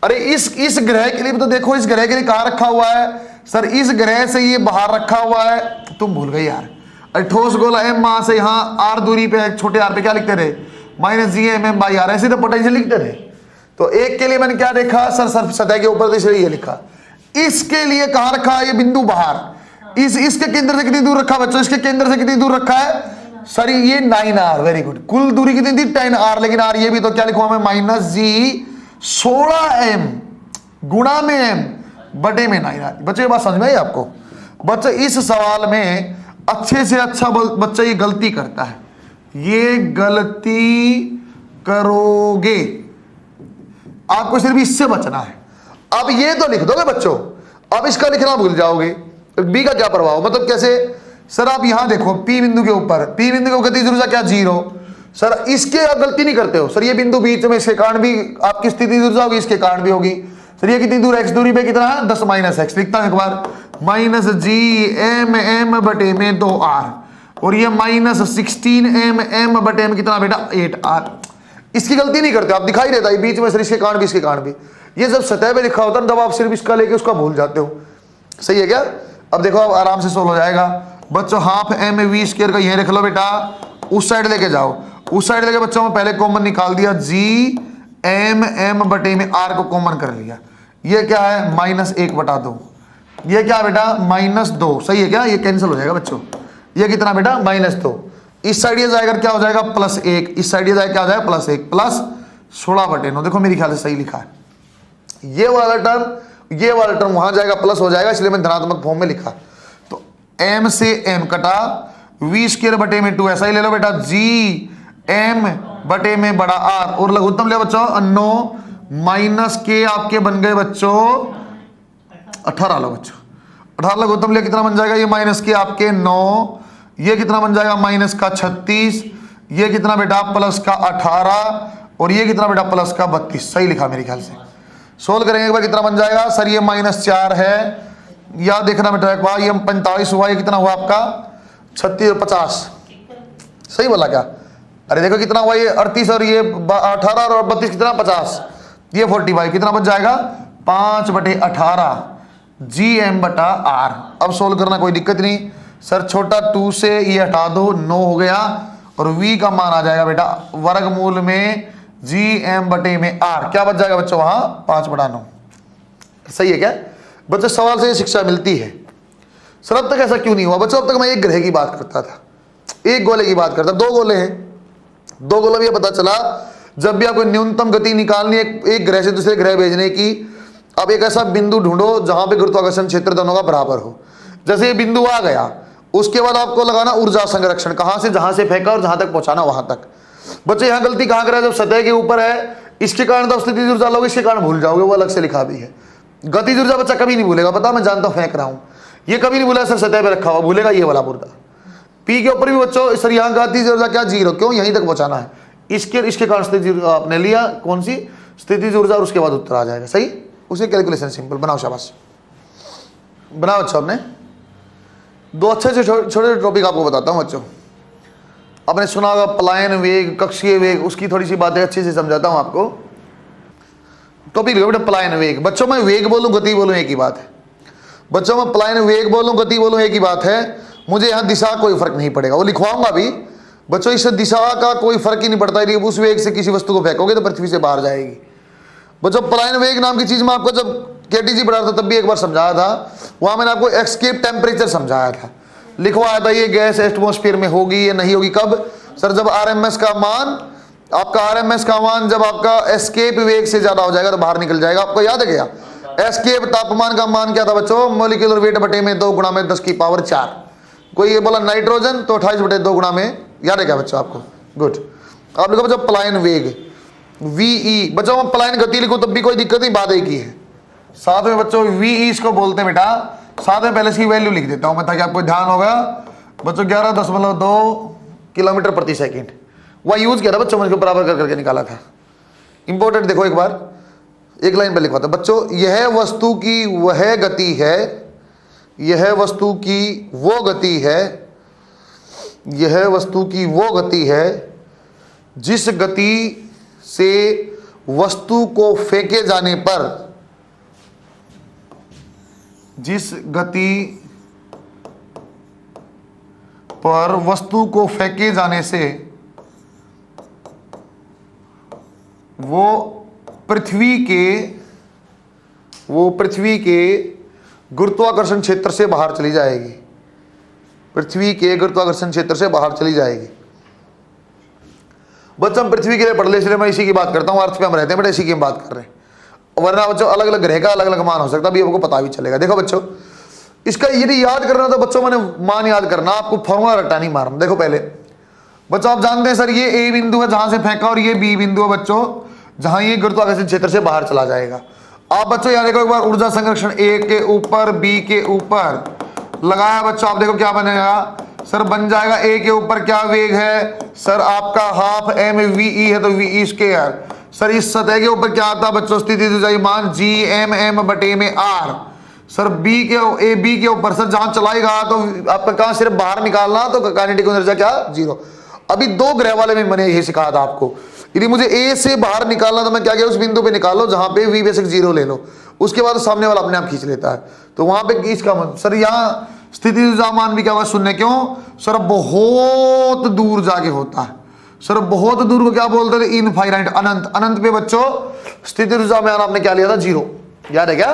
Speaker 1: अरे इस ग्रह के लिए भी तो देखो, इस ग्रह के लिए कहां रखा हुआ है सर, इस ग्रह से ये बाहर रखा हुआ है, तुम भूल गए यार। अरे ठोस गोला एम मां से यहां आर दूरी पे, छोटे आर पे क्या लिखते रहे, minus G M M by R, ऐसे तो पोटेंशियल लिखते थे। तो एक के लिए मैंने क्या देखा सर, सतह के ऊपर, तो इसलिए ये लिखा। इसके लिए कहां रखा है ये बिंदु, बाहर, इसके केंद्र से कितनी दूर रखा बच्चों, इसके केंद्र से कितनी दूर रखा है सर, ये 9r, वेरी गुड। कुल दूरी कितनी थी 10r, लेकिन r ये भी तो क्या लिखूंगा मैं, माइनस जी 16m गुणा में m बटे में 9r। बच्चे ये बात समझ में आई आपको? बच्चे इस सवाल में अच्छे से अच्छा बच्चा ये गलती करता है, ये गलती करोगे आपको सिर्फ इससे बचना है। अब ये तो लिख दोगे बच्चों, अब इसका लिखना भूल जाओगे, बी का क्या प्रभाव, मतलब कैसे सर, आप यहां देखो P बिंदु के ऊपर, P बिंदु के गतिज ऊर्जा क्या 0 सर, इसके आप गलती नहीं करते हो सर, ये बिंदु बीच में, इसके कारण भी आपकी स्थिति ऊर्जा होगी, इसके कारण भी होगी सर। ये कितनी दूर, x दूरी पे कितना है 10 माइनस एक्स, लिखता हूं एक बार, माइनस जी एम एम बटे में 2r, और ये माइनस 16m m बटे में कितना बेटा 8r। इसकी गलती नहीं करते आप, दिखाई देता है बीच में सर, इसके कारण भी, इसके कारण भी। ये जब सतह पे लिखा होता है तब आप सिर्फ इसका लेके उसका भूल जाते हो, सही है क्या? अब देखो अब आराम से सोल्व हो जाएगा बच्चों, हाफ mv² का यही रख लो बेटा, उस साइड लेके जाओ, उस साइड लेके बच्चों में पहले कॉमन निकाल दिया, जी एम एम बटे में आर को कॉमन कर लिया, ये क्या है -1/2, ये क्या बेटा -2, सही है क्या? ये कैंसिल हो जाएगा बच्चों, ये कितना बेटा -2, इस साइड ये जाएगा क्या हो जाएगा +1, इस साइड ये जाएगा क्या हो जाएगा +1, प्लस 16/9। देखो मेरे ख्याल से सही लिखा है, ये वाला टर्म वहां जाएगा प्लस हो जाएगा, इसलिए मैं धनात्मक फॉर्म में लिखा। तो m से m कटा, v² बटे में 2, ऐसा ही ले लो बेटा, जी m बटे में बड़ा r, और लघुत्तम ले बच्चों 9 माइनस के आपके बन गए बच्चों 18 लो बच्चों, 18 लघुत्तम ले कितना बन जाएगा, ये माइनस के आपके 9, ये कितना बन जाएगा माइनस का 36, ये कितना बेटा प्लस का 18, और ये कितना बेटा प्लस का 32, सही लिखा मेरे ख्याल से। सोल्व करेंगे एक बार, कितना बन जाएगा सर, ये -4 है, या देखना बेटा एक बार, ये 45 हुआ, ये कितना हुआ आपका 36 और 50, सही बोला क्या? अरे देखो कितना हुआ, ये 38 और ये 18 और 32 कितना 50, ये 45, कितना बच जाएगा 5/18 gm/r। अब सोल्व करना कोई दिक्कत नहीं सर, छोटा 2 से ये हटा दो, 9 हो गया, और v का मान आ जाएगा बेटा वर्गमूल में gm बटे में r, क्या बच जाएगा बच्चों वहां 5/9, सही है क्या? बच्चों सवाल से ये शिक्षा मिलती है। सर अब तक ऐसा क्यों नहीं हुआ बच्चों? अब तक मैं एक ग्रह की बात करता था, एक गोले की बात करता, दो गोले हैं, दो गोलों में ये पता चला जब भी आपको न्यूनतम गति निकालनी है एक ग्रह से दूसरे ग्रह भेजने की, अब एक ऐसा बिंदु ढूंढो जहां पे गुरुत्वाकर्षण क्षेत्र दोनों का बराबर हो। जैसे ये बिंदु आ गया, उसके बाद आपको लगाना ऊर्जा संरक्षण, कहां से, जहां से फेंका और जहां तक पहुंचाना वहां तक। बच्चे यहां गलती कहां करा, जब सतह के ऊपर है इसके कारण तो स्थितिज ऊर्जा लोगे, इसके कारण भूल जाओगे, वो अलग से लिखा भी है। गतिज ऊर्जा बच्चा कभी नहीं भूलेगा, पता मैं जानता हूं, फेंक रहा हूं, ये कभी नहीं भूला सर, सतह पे रखा हुआ भूलेगा ये वाला मुर्दा। पी के ऊपर भी बच्चों सर यहाँ गतिज ऊर्जा क्या, जीरो, क्यों, यहीं तक पहुंचाना है, इसके कारण स्थितिज आपने लिया कौन सी, स्थितिज ऊर्जा, और उसके बाद उत्तर आ जाएगा सही। उसे कैलकुलेशन सिंपल बनाओ, शाबाश बनाओ। अच्छा आपने दो अच्छे से छोटे टॉपिक आपको बताता हूं बच्चों। आपने सुना होगा पलायन वेग, कक्षीय वेग, उसकी थोड़ी सी बातें अच्छे से समझाता हूं आपको। टॉपिक बेटा पलायन वेग। बच्चों मैं वेग बोलूं गति बोलूं एक ही बात है। बच्चों मैं पलायन वेग बोलूं गति बोलूं एक ही बात है। मुझे यहाँ दिशा कोई फर्क नहीं पड़ेगा, वो लिखवाऊंगा भी बच्चों, इससे दिशा का कोई फर्क ही नहीं पड़ता है। उस वेग से किसी वस्तु को फेंकोगे तो पृथ्वी से बाहर जाएगी। बच्चों पलायन वेग नाम की चीज मैं आपको जब केटीजी पढ़ा था तब भी एक बार समझाया था, वहां मैंने आपको एस्केप टेम्परेचर समझाया था, लिखवाया था ये गैस एटमॉस्फेयर में होगी या नहीं होगी, कब सर, जब आरएमएस का मान, आपका आरएमएस का मान जब आपका एस्केप वेग से ज्यादा हो जाएगा तो बाहर निकल जाएगा। आपको याद है क्या, एस्केप तापमान का मान क्या था बच्चों, मोलिकुलर वेट बटे में 2 गुणा में 10 की पावर 4। कोई ये बोला नाइट्रोजन तो 28 बटे 2 गुणा में, याद है क्या बच्चों आपको, गुड। आप लिखो बच्चों पलायन वेग वीई, बच्चों मैं पलायन गति लिखूं तब भी कोई दिक्कत नहीं, बात एक ही है। साथ में बच्चों वीई इसको बोलते हैं बेटा, साथ में पहले इसकी वैल्यू लिख देता हूं मैं ताकि आपको ध्यान होगा बच्चों। 11.2 किलोमीटर प्रति सेकेंड वह यूज किया था बच्चों, मैंने इसको बराबर कर करके निकाला था। इंपॉर्टेंट देखो एक बार, एक लाइन पर लिखवाता बच्चों, यह वस्तु की वह गति है, यह वस्तु की वो गति है, यह वस्तु की वो गति है जिस गति से वस्तु को फेंके जाने पर, जिस गति पर वस्तु को फेंके जाने से वो पृथ्वी के गुरुत्वाकर्षण क्षेत्र से बाहर चली जाएगी, पृथ्वी के गुरुत्वाकर्षण क्षेत्र से बाहर चली जाएगी। बच्चों हम पृथ्वी के लिए पढ़ ले, इसलिए मैं इसी की बात करता हूँ, अर्थ पे हम रहते हैं बेटा, इसी की हम बात कर रहे हैं, वरना बच्चों अलग अलग ग्रह का अलग अलग मान हो सकता है, अभी आपको पता भी चलेगा। देखो बच्चों इसका यदि याद करना तो बच्चों मैंने मान याद करना, आपको फॉर्मूला रट्टा नहीं मारना। देखो पहले बच्चों आप जानते हैं सर ये ए बिंदु है जहां से फेंका, और ये बी बिंदु है बच्चों जहां ये गुरुत्वाकर्षण क्षेत्र से बाहर चला जाएगा। आप बच्चों यहाँ देखो एक बार, ऊर्जा संरक्षण ए के ऊपर बी के ऊपर लगाया बच्चों, आप देखो क्या बनेगा सर, बन जाएगा ए के ऊपर क्या वेग है सर, आपका हाफ एम वी ई है तो वी ई स्क्वायर। सर इस सतह के ऊपर क्या आता है बच्चों, स्थिति ऊर्जा मान जी एम एम बटे में आर। सर बी के ऊपर सर जहां चलाएगा तो आपका कहां सिर्फ बाहर निकालना, तो काइनेटिक ऊर्जा क्या, 0। अभी 2 ग्रह वाले में मैंने यही सिखाया था आपको, यदि मुझे ए से बाहर निकालना तो मैं क्या किया, उस बिंदु पे निकालो जहां पे वी बेसिक 0 ले लो, उसके बाद सामने वाला अपने आप खींच लेता है, तो वहां पे इसका सर यहाँ स्थिति ऊर्जा मान भी क्या हुआ, 0। क्यों सर, बहुत दूर जाके होता है सर, बहुत दूर को क्या बोलते थे, इनफाइनाइट, अनंत। अनंत पे बच्चों स्थिति ऊर्जा मान आपने क्या लिया था, 0, याद है क्या,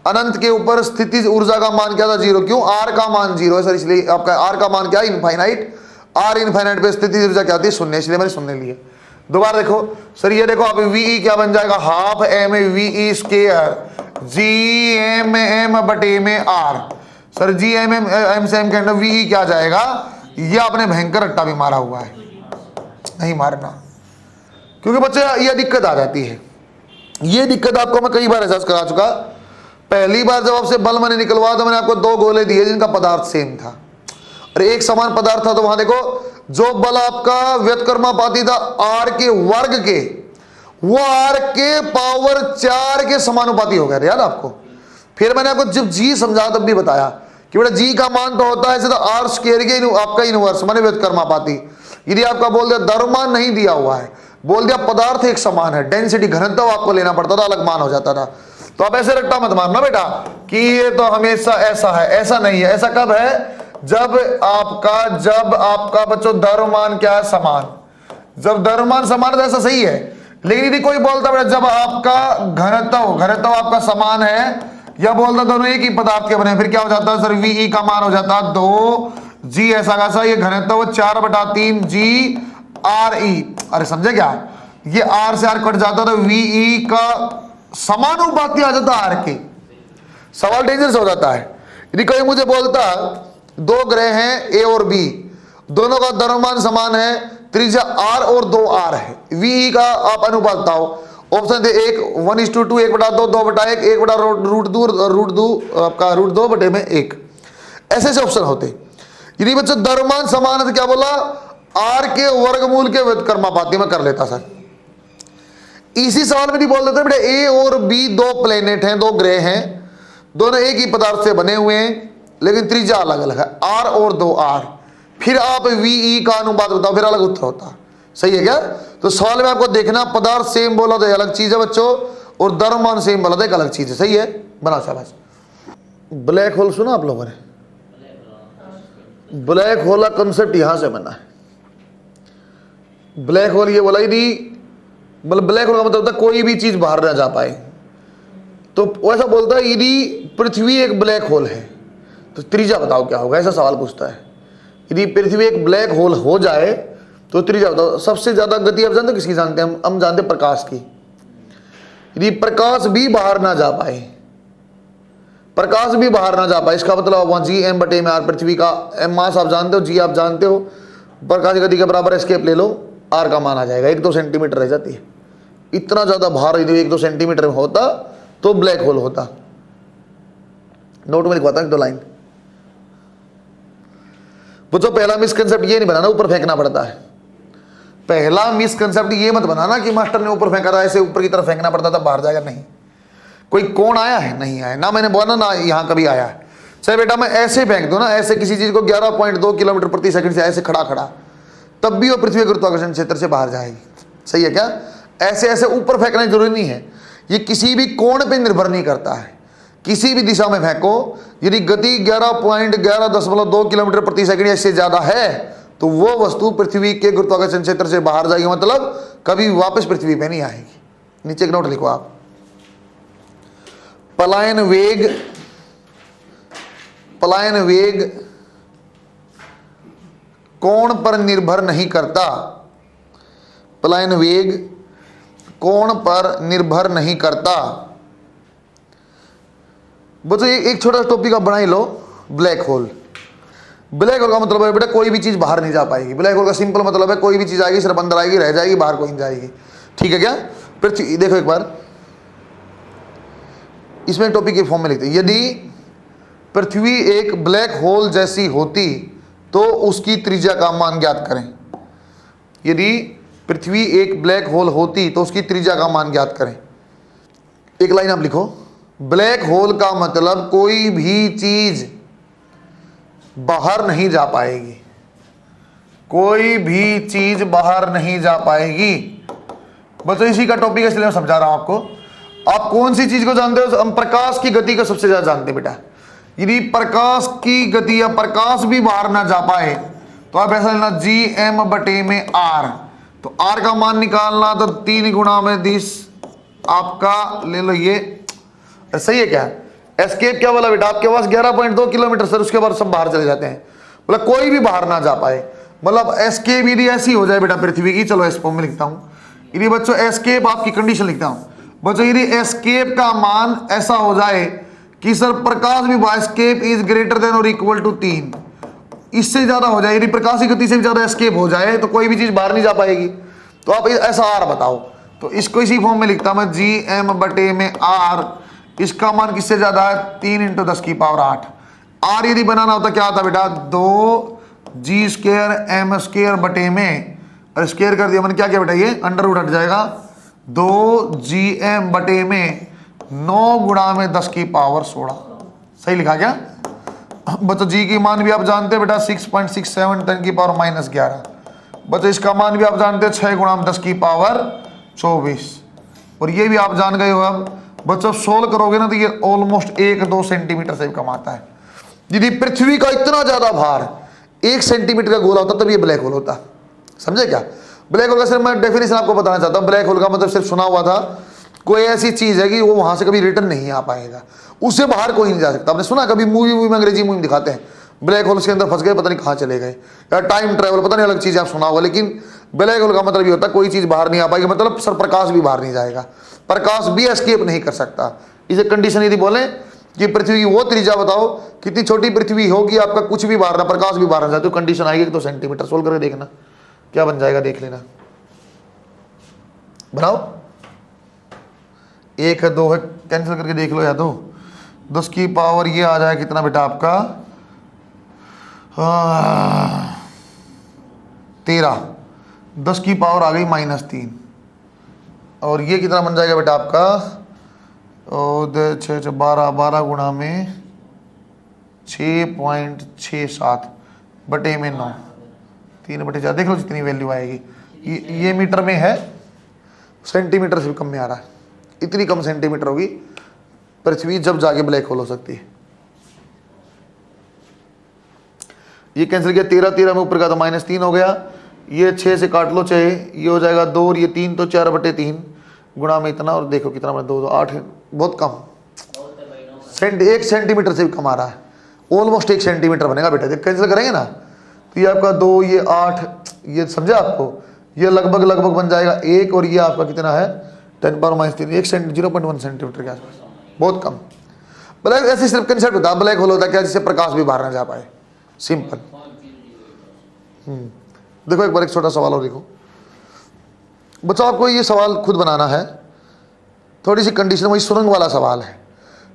Speaker 1: अनंत के ऊपर स्थिति ऊर्जा का मान क्या था, 0। क्यों, आर का मान 0 है सर, इसलिए आपका आर का मान क्या, इनफाइनाइट। आर इनफाइनाइट पे स्थिति ऊर्जा क्या होती है, 0, इसलिए मैंने 0 लिया। दोबारा देखो सर, ये देखो आप वीई क्या बन जाएगा, half M VE square G M M बटे में R. Sir G M M से एम के अंदर वीई क्या जाएगा, ये आपने भयंकर रट्टा भी मारा हुआ है, नहीं मारना, क्योंकि बच्चे ये दिक्कत आ जाती है। ये दिक्कत आपको मैं कई बार एहसास करा चुका। पहली बार जब आपसे बल मैंने निकलवाया तो मैंने आपको 2 गोले दिए जिनका पदार्थ सेम था और एक समान पदार्थ था, तो वहां देखो जो बल आपका व्युत्क्रमापाती था आर के वर्ग के, वो आर के पावर 4 के समानुपाती हो गया, याद आपको। फिर मैंने आपको जब जी समझा तब भी बताया कि बेटा जी का मान तो होता है ऐसे तो आर स्क्वायर के आपका इनवर्स माने व्युत्क्रमापाती। यदि आपका बोल दिया द्रव्यमान नहीं दिया हुआ है, बोल दिया पदार्थ एक समान है, डेंसिटी घनत्व आपको लेना पड़ता था, अलग मान हो जाता था। तो आप ऐसे रट्टा मत मारना बेटा कि ये तो हमेशा ऐसा है, ऐसा नहीं है। ऐसा कब है, जब आपका बच्चों द्रव्यमान क्या है, समान। जब द्रव्यमान समान है तो ऐसा सही है, लेकिन यदि कोई बोलता बेटा जब आपका घनत्व आपका समान है या बोलता दोनों एक ही पदार्थ के बने, फिर क्या हो जाता है सर, वी का मान हो जाता है 2g ऐसा कैसा, ये घनत्व 4/3 GRE। अरे समझे क्या, ये r से r कट जाता तो वी का समानुपाती आ जाता r के। सवाल डेंजरस हो जाता है। यदि कोई मुझे बोलता दो ग्रह हैं a और b, दोनों का द्रव्यमान समान है, त्रिज्या r और 2r है, वी का आप अनुपात बताओ। ऑप्शन थे 1 1:2, 1/2, 2/1, 1/√2 आपका √2/1, ऐसे ऐसे ऑप्शन होते। यदि बच्चों द्रव्यमान समान है तो क्या बोला, r के वर्गमूल के व्युत्क्रमानुपाती में कर लेता सर। इसी सवाल में बोल देते बेटा a और b दो प्लेनेट हैं, दो ग्रह हैं, दोनों एक ही पदार्थ से बने हुए हैं, लेकिन त्रिज्या अलग अलग है, r और 2r। फिर आप वी का अनुपात बताओ, फिर अलग उत्तर होता। सही है क्या। तो सवाल में आपको देखना, पदार्थ सेम बोला तो अलग चीज है बच्चों, और द्रव्यमान सेम बोला तो एक अलग चीज है। सही है, बना शाबाश। ब्लैक होल सुना आप लोगों ने, ब्लैक होल का कंसेप्ट यहां से बना है। ब्लैक होल ये बोला यदि मतलब ब्लैक होल का मतलब होता है कोई भी चीज बाहर ना जा पाए, तो वैसा बोलता है यदि पृथ्वी एक ब्लैक होल है तो त्रिज्या बताओ क्या होगा, ऐसा सवाल पूछता है। यदि पृथ्वी एक ब्लैक होल हो जाए तो त्रिज्या बताओ। सबसे ज्यादा गति आप जानते हो किसकी जानते हैं, हम जानते हैं प्रकाश की। यदि प्रकाश भी बाहर ना जा पाए, प्रकाश भी बाहर ना जा पाए, इसका मतलब वहां Gm/r, पृथ्वी का m मास आप जानते हो, g आप जानते हो, प्रकाश की गति के बराबर एस्केप ले लो, r का मान आ जाएगा 1-2 सेंटीमीटर रह जाती है। इतना ज्यादा भार यदि 1-2 सेंटीमीटर में होता तो ब्लैक होल होता। नोट में लिखवाता हूं 1-2 लाइन। बच्चों पहला मिसकंसेप्ट ये नहीं बनाना ऊपर फेंकना पड़ता है। पहला मिसकंसेप्ट ये मत बनाना कि मास्टर ने ऊपर फेंका था, ऐसे ऊपर की तरफ फेंकना पड़ता था बाहर जाएगा, नहीं। कोई कोण आया है, नहीं आया ना, मैंने बोला ना यहां कभी आया है। सही बेटा मैं ऐसे फेंक दूं ना, ऐसे किसी चीज को 11.2 किलोमीटर प्रति सेकंड से ऐसे खड़ा खड़ा, तब भी वो पृथ्वी गुरुत्वाकर्षण क्षेत्र से बाहर जाएगी। सही है क्या। ऐसे ऐसे ऊपर फेंकना जरूरी नहीं है, ये किसी भी कोण पे निर्भर नहीं करता है। किसी भी दिशा में फेंको, यदि गति 11.11.2 किलोमीटर प्रति सेकंड या इससे ज्यादा है तो वो वस्तु पृथ्वी के गुरुत्वाकर्षण क्षेत्र से बाहर जाएगी, मतलब कभी वापस पृथ्वी पे नहीं आएगी। नीचे एक नोट लिखो आप, पलायन वेग कोण पर निर्भर नहीं करता, पलायन वेग कोण पर निर्भर नहीं करता। बच्चों एक छोटा टॉपिक आप बना ही लो, ब्लैक होल। ब्लैक होल का मतलब है बेटा कोई भी चीज बाहर नहीं जा पाएगी। ब्लैक होल का सिंपल मतलब है कोई भी चीज आएगी सिर्फ अंदर आएगी, रह जाएगी, बाहर कोई नहीं जाएगी। ठीक है क्या। पृथ्वी देखो एक बार, इसमें टॉपिक के फॉर्म में लिखते हैं, यदि पृथ्वी एक ब्लैक होल जैसी होती तो उसकी त्रिज्या का मान ज्ञात करें। यदि पृथ्वी एक ब्लैक होल होती तो उसकी त्रिज्या का मान ज्ञात करें। एक लाइन आप लिखो, ब्लैक होल का मतलब कोई भी चीज बाहर नहीं जा पाएगी, कोई भी चीज बाहर नहीं जा पाएगी। बच्चों इसी का टॉपिक है इसलिए मैं समझा रहा हूं आपको। आप कौन सी चीज को जानते हो, हम प्रकाश की गति को सबसे ज्यादा जानते हैं बेटा। यदि प्रकाश की गति या प्रकाश भी बाहर ना जा पाए तो आप ऐसा लेना Gm/r, तो r का मान निकालना तो 3 गुणा में 10 आपका ले लो। ये सही है क्या। एस्केप क्या बोला बेटा, आपके पास 11.2 किलोमीटर सर, उसके बाद सब बाहर चले जाते हैं, मतलब कोई भी बाहर ना जा पाए। मतलब एस्केप यदि ऐसी हो जाए बेटा पृथ्वी की, चलो एस्केप में लिखता हूं, यदि बच्चों एस्केप आपकी कंडीशन लिखता हूं बच्चों, यदि एस्केप का मान ऐसा हो जाए कि सर प्रकाश भी एस्केप इज ग्रेटर देन और इक्वल टू 3, इससे ज्यादा हो जाए, यदि प्रकाश की गति से भी ज्यादा एस्केप हो जाए तो कोई भी चीज बाहर नहीं जा पाएगी। तो आप ऐसा r बताओ, तो इसको इसी फॉर्म में लिखता मैं Gm/r, इसका मान किससे ज्यादा है 3 × 10⁸। r यदि बनाना होता क्या आता बेटा 2g² m² में, और स्क्वायर कर दिया मैंने, क्या क्या बेटा ये अंडर रूट हट जाएगा, 2Gm/में 9 गुणा में 10⁻16। सही लिखा क्या बच्चों। जी की मान भी आप जानते हैं बेटा 6.67 10⁻−11। बच्चों इसका मान भी आप जानते हैं 6 गुणा में 10⁻24, और ये भी आप जान गए हो। अब बच्चों सोल्व करोगे ना तो ये ऑलमोस्ट 1-2 सेंटीमीटर से कम आता है। यदि पृथ्वी का इतना ज्यादा भार 1 सेंटीमीटर का गोला होता तब ये ब्लैक होल होता। समझे क्या। ब्लैक होल का सिर्फ मैं डेफिनेशन आपको बताना चाहता हूं। ब्लैक होल का मतलब सिर्फ सुना हुआ था, कोई ऐसी चीज है कि वो वहां से कभी रिटर्न नहीं आ पाएगा, उससे बाहर कोई नहीं जा सकता। आपने सुना कभी मूवी में, अंग्रेजी मूवी में दिखाते हैं ब्लैक होल के अंदर फंस गए, पता नहीं कहाँ चले गए, या टाइम ट्रेवल, पता नहीं अलग चीज़ आप सुना होगा, लेकिन ब्लैक होल का मतलब ये होता है कोई चीज़ बाहर नहीं आ पाएगी, मतलब सर प्रकाश भी बाहर नहीं जाएगा, प्रकाश भी एस्केप नहीं कर सकता। इसे कंडीशन यदि बोले कि पृथ्वी की वो त्रिज्या बताओ कितनी छोटी पृथ्वी होगी, आपका कुछ भी बाहर ना, प्रकाश भी बाहर ना जाए, तो कंडीशन आएगी तो सेंटीमीटर। सोल्व करके देखना क्या बन जाएगा, देख लेना, बनाओ। 1 है 2 है, कैंसिल करके देख लो, या तो 10 की पावर ये आ जाए कितना बेटा आपका 13, 10 की पावर आ गई -3, और ये कितना बन जाएगा बेटा आपका 12 गुणा में 6.67 बटे में 9, 3/4, देख लो जितनी वैल्यू आएगी। ये मीटर में है, सेंटीमीटर से भी कम में आ रहा है, इतनी कम सेंटीमीटर होगी पृथ्वी जब जाके ब्लैक होल हो सकती है। ये कैंसिल किया, 13 में ऊपर का तो -3 हो गया, ये 6 से काट लो, चाहे ये हो जाएगा 2 और ये 3, तो 4/3 गुणा में इतना, और देखो कितना बना 2 8 है, बहुत कम, 1 सेंटीमीटर से भी कम आ रहा है, ऑलमोस्ट 1 सेंटीमीटर बनेगा बेटा। जब कैंसिल करेंगे ना तो ये आपका 2, ये 8, ये समझे आपको, ये लगभग बन जाएगा 1, और ये आपका कितना है 10⁻³ 0.1 सेंटीमीटर के आसपास, बहुत कम। ब्लैक ऐसे सिर्फ कंसेप्ट होता है, ब्लैक होल होता है क्या, जिससे प्रकाश भी बाहर ना जा पाए, सिंपल। देखो एक बार एक छोटा सवाल और देखो बच्चों, आपको ये सवाल खुद बनाना है, थोड़ी सी कंडीशन, वही सुरंग वाला सवाल है,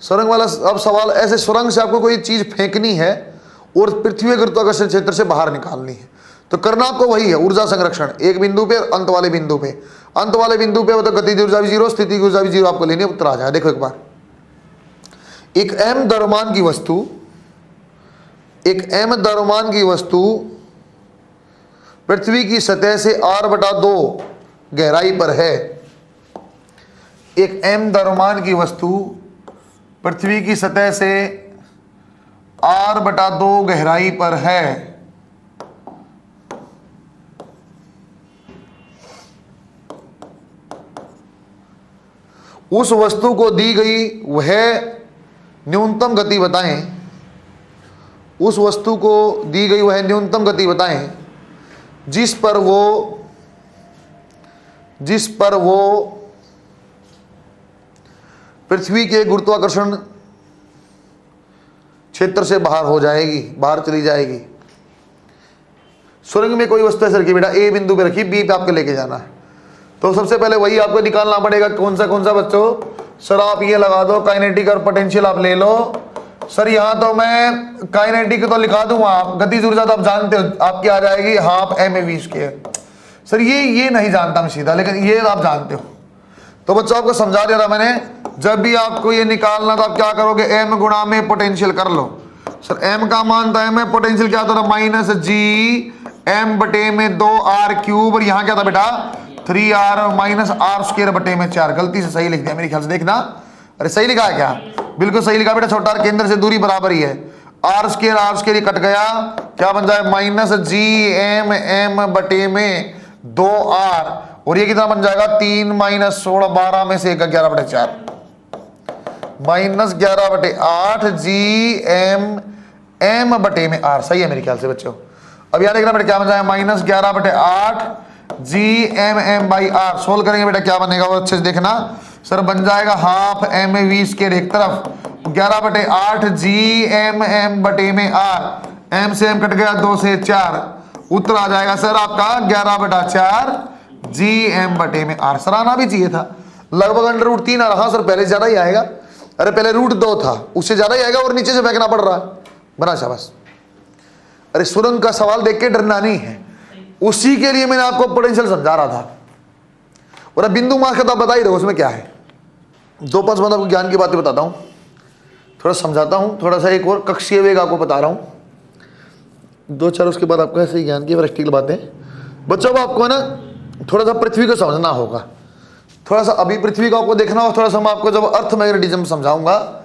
Speaker 1: सुरंग वाला। अब सवाल ऐसे, सुरंग से आपको कोई चीज फेंकनी है और पृथ्वी गुरुत्वाकर्षण क्षेत्र से बाहर निकालनी है, तो करना आपको वही है, ऊर्जा संरक्षण, एक बिंदु पे, अंत वाले बिंदु पे, अंत वाले बिंदु पे मतलब गतिज ऊर्जा भी 0, स्थिति की ऊर्जा भी 0 आपको लेनी है, उत्तर आ जाए। देखो एक बार, एक m द्रव्यमान की वस्तु, एक m द्रव्यमान की वस्तु पृथ्वी की सतह से r/2 गहराई पर है। एक m द्रव्यमान की वस्तु पृथ्वी की सतह से r/2 गहराई पर है। उस वस्तु को दी गई वह न्यूनतम गति बताएं, उस वस्तु को दी गई वह न्यूनतम गति बताएं जिस पर वो पृथ्वी के गुरुत्वाकर्षण क्षेत्र से बाहर हो जाएगी, बाहर चली जाएगी। सुरंग में कोई वस्तु ऐसे रखी बेटा, ए बिंदु पे रखी, बी पे आपको लेके जाना है, तो सबसे पहले वही आपको निकालना पड़ेगा। कौन सा बच्चों, सर आप ये लगा दो, काइनेटिक और पोटेंशियल आप ले लो। सर यहाँ तो मैं काइनेटिक तो लिखा दूंगा, आप गतिज ऊर्जा तो आप जानते हो आपकी आ जाएगी 12 mv²। सर ये नहीं जानता मैं सीधा, लेकिन ये आप जानते हो। तो बच्चों आपको समझा दिया था मैंने, जब भी आपको ये निकालना तो आप क्या करोगे, m गुणा में पोटेंशियल कर लो। सर m का मान तो m है, पोटेंशियल क्या था -G(m/2r³), और यहाँ क्या था बेटा 3r-r²/4। गलती से सही लिख दिया मेरे ख्याल से, देखना, अरे सही लिखा है क्या, बिल्कुल सही लिखा बेटा, छोटा केंद्र से दूरी बराबर ही है, r² कट गया, क्या बन जाए -Gm(m)/2r, और ये कितना बन जाएगा 3 - 16 12 में से 1 11/4 -11/8 Gm(m)/r। सही है मेरे ख्याल से बच्चों। अब याद देखना बेटा क्या बन जाएगा -11/8 Gm(m)/r। सोल्व करेंगे बेटा क्या बनेगा वो अच्छे से देखना। सर बन जाएगा 12 mv² एक तरफ, 11/8 Gm(m)/r, m से m कट गया, 2 से 4, उत्तर आ जाएगा सर आपका 11/4 Gm(m)/r। सर आना भी चाहिए था, लगभग √3 आ रहा। सर पहले ज्यादा ही आएगा, अरे पहले √2 था, उससे ज्यादा ही आएगा, और नीचे से फेंकना पड़ रहा है, बना शाबाश। अरे सुरंग का सवाल देख के डरना नहीं है, उसी के लिए मैंने आपको पोटेंशियल समझा रहा था। और अब बिंदु मास का तो आप बता ही रहे हो उसमें क्या है। 2-5 मतलब आपको ज्ञान की बातें बताता हूँ, थोड़ा समझाता हूँ, थोड़ा सा एक और कक्षीय वेग आपको बता रहा हूँ, 2-4 उसके बाद आपको ऐसे ही ज्ञान की प्रैक्टिकल बातें। बच्चों अब आपको है ना थोड़ा सा पृथ्वी को समझना होगा, थोड़ा सा अभी पृथ्वी को आपको देखना होगा, थोड़ा सा मैं आपको जब अर्थ मैग्नेटिज्म समझाऊंगा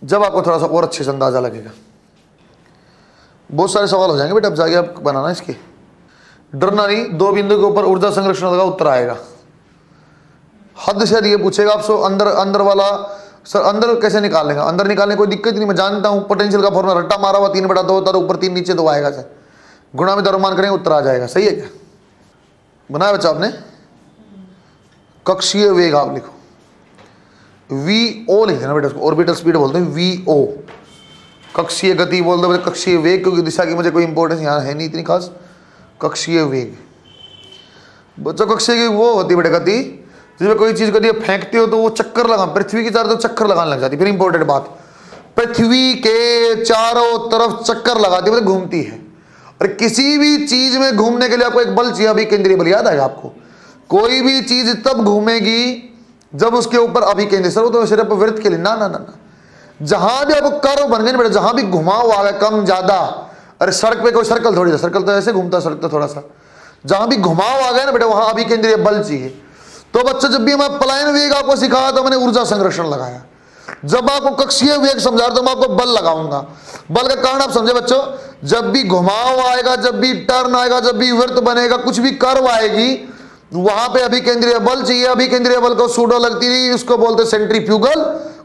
Speaker 1: जब आपको थोड़ा सा और अच्छे से अंदाजा लगेगा। बहुत सारे सवाल हो जाएंगे बेटा, अब जाके आप बनाना इसके, डरना नहीं। 2 बिंदु के ऊपर ऊर्जा संरक्षण का उत्तर आएगा। हद से ये पूछेगा आपसे अंदर वाला सर अंदर कैसे निकाल लेगा? अंदर निकालने कोई दिक्कत नहीं, मैं जानता हूँ पोटेंशियल का फॉर्मूला रट्टा मारा हुआ 3/2 होता है, ऊपर 3 नीचे 2 आएगा सर, गुणा में द्रव्यमान करेंगे उत्तर आ जाएगा। सही है क्या? बनाया बच्चा आपने? कक्षीय वेग आप लिखो, VO लिख देना बेटा, उसको ऑर्बिटल स्पीड बोलते हैं VO। कक्षीय गति बोल दो, कक्षीय वेग क्योंकि दिशा की मुझे कोई इंपॉर्टेंस यहाँ है नहीं इतनी खास। कक्षीय वेग बच्चों, कक्षीय की वो होती है बेटा गति जिसमें कोई चीज कभी फेंकते हो तो वो चक्कर लगा, पृथ्वी के चारों तरफ चक्कर लगाने लग जाती है। फिर इंपॉर्टेंट बात, पृथ्वी के चारों तरफ चक्कर लगाती है, मतलब घूमती है। और किसी भी चीज में घूमने के लिए आपको एक बल चाहिए, अभी केंद्रीय बल याद आएगा आपको। कोई भी चीज तब घूमेगी जब उसके ऊपर अभी केंद्रीय, सर वो तो सिर्फ वृत्त के लिए, ना ना ना ना, जहां भी आपको कर्व बन गए ना बेटा, जहां भी घुमाव आ गया कम ज्यादा, अरे सड़क पे कोई सर्कल थोड़ी था, सर्कल तो ऐसे घूमता, सड़क तो थोड़ा सा, जहां भी घुमाव आ गया ना बेटा वहां अभी केंद्रीय बल चाहिए। तो बच्चों जब भी हम पलायन वेग आपको सिखाया तो मैंने ऊर्जा संरक्षण लगाया, जब आपको कक्षीय वेग समझा तो मैं आपको बल लगाऊंगा। बल का कारण आप समझे बच्चों, जब भी घुमाव आएगा, जब भी टर्न आएगा, जब भी वृत्त बनेगा, कुछ भी कर्व आएगी, वहां पे अभी केंद्रीय बल चाहिए। अभी केंद्रीय बल को सूडो लगती है, उसको बोलते सेंट्रीफ्यूगल,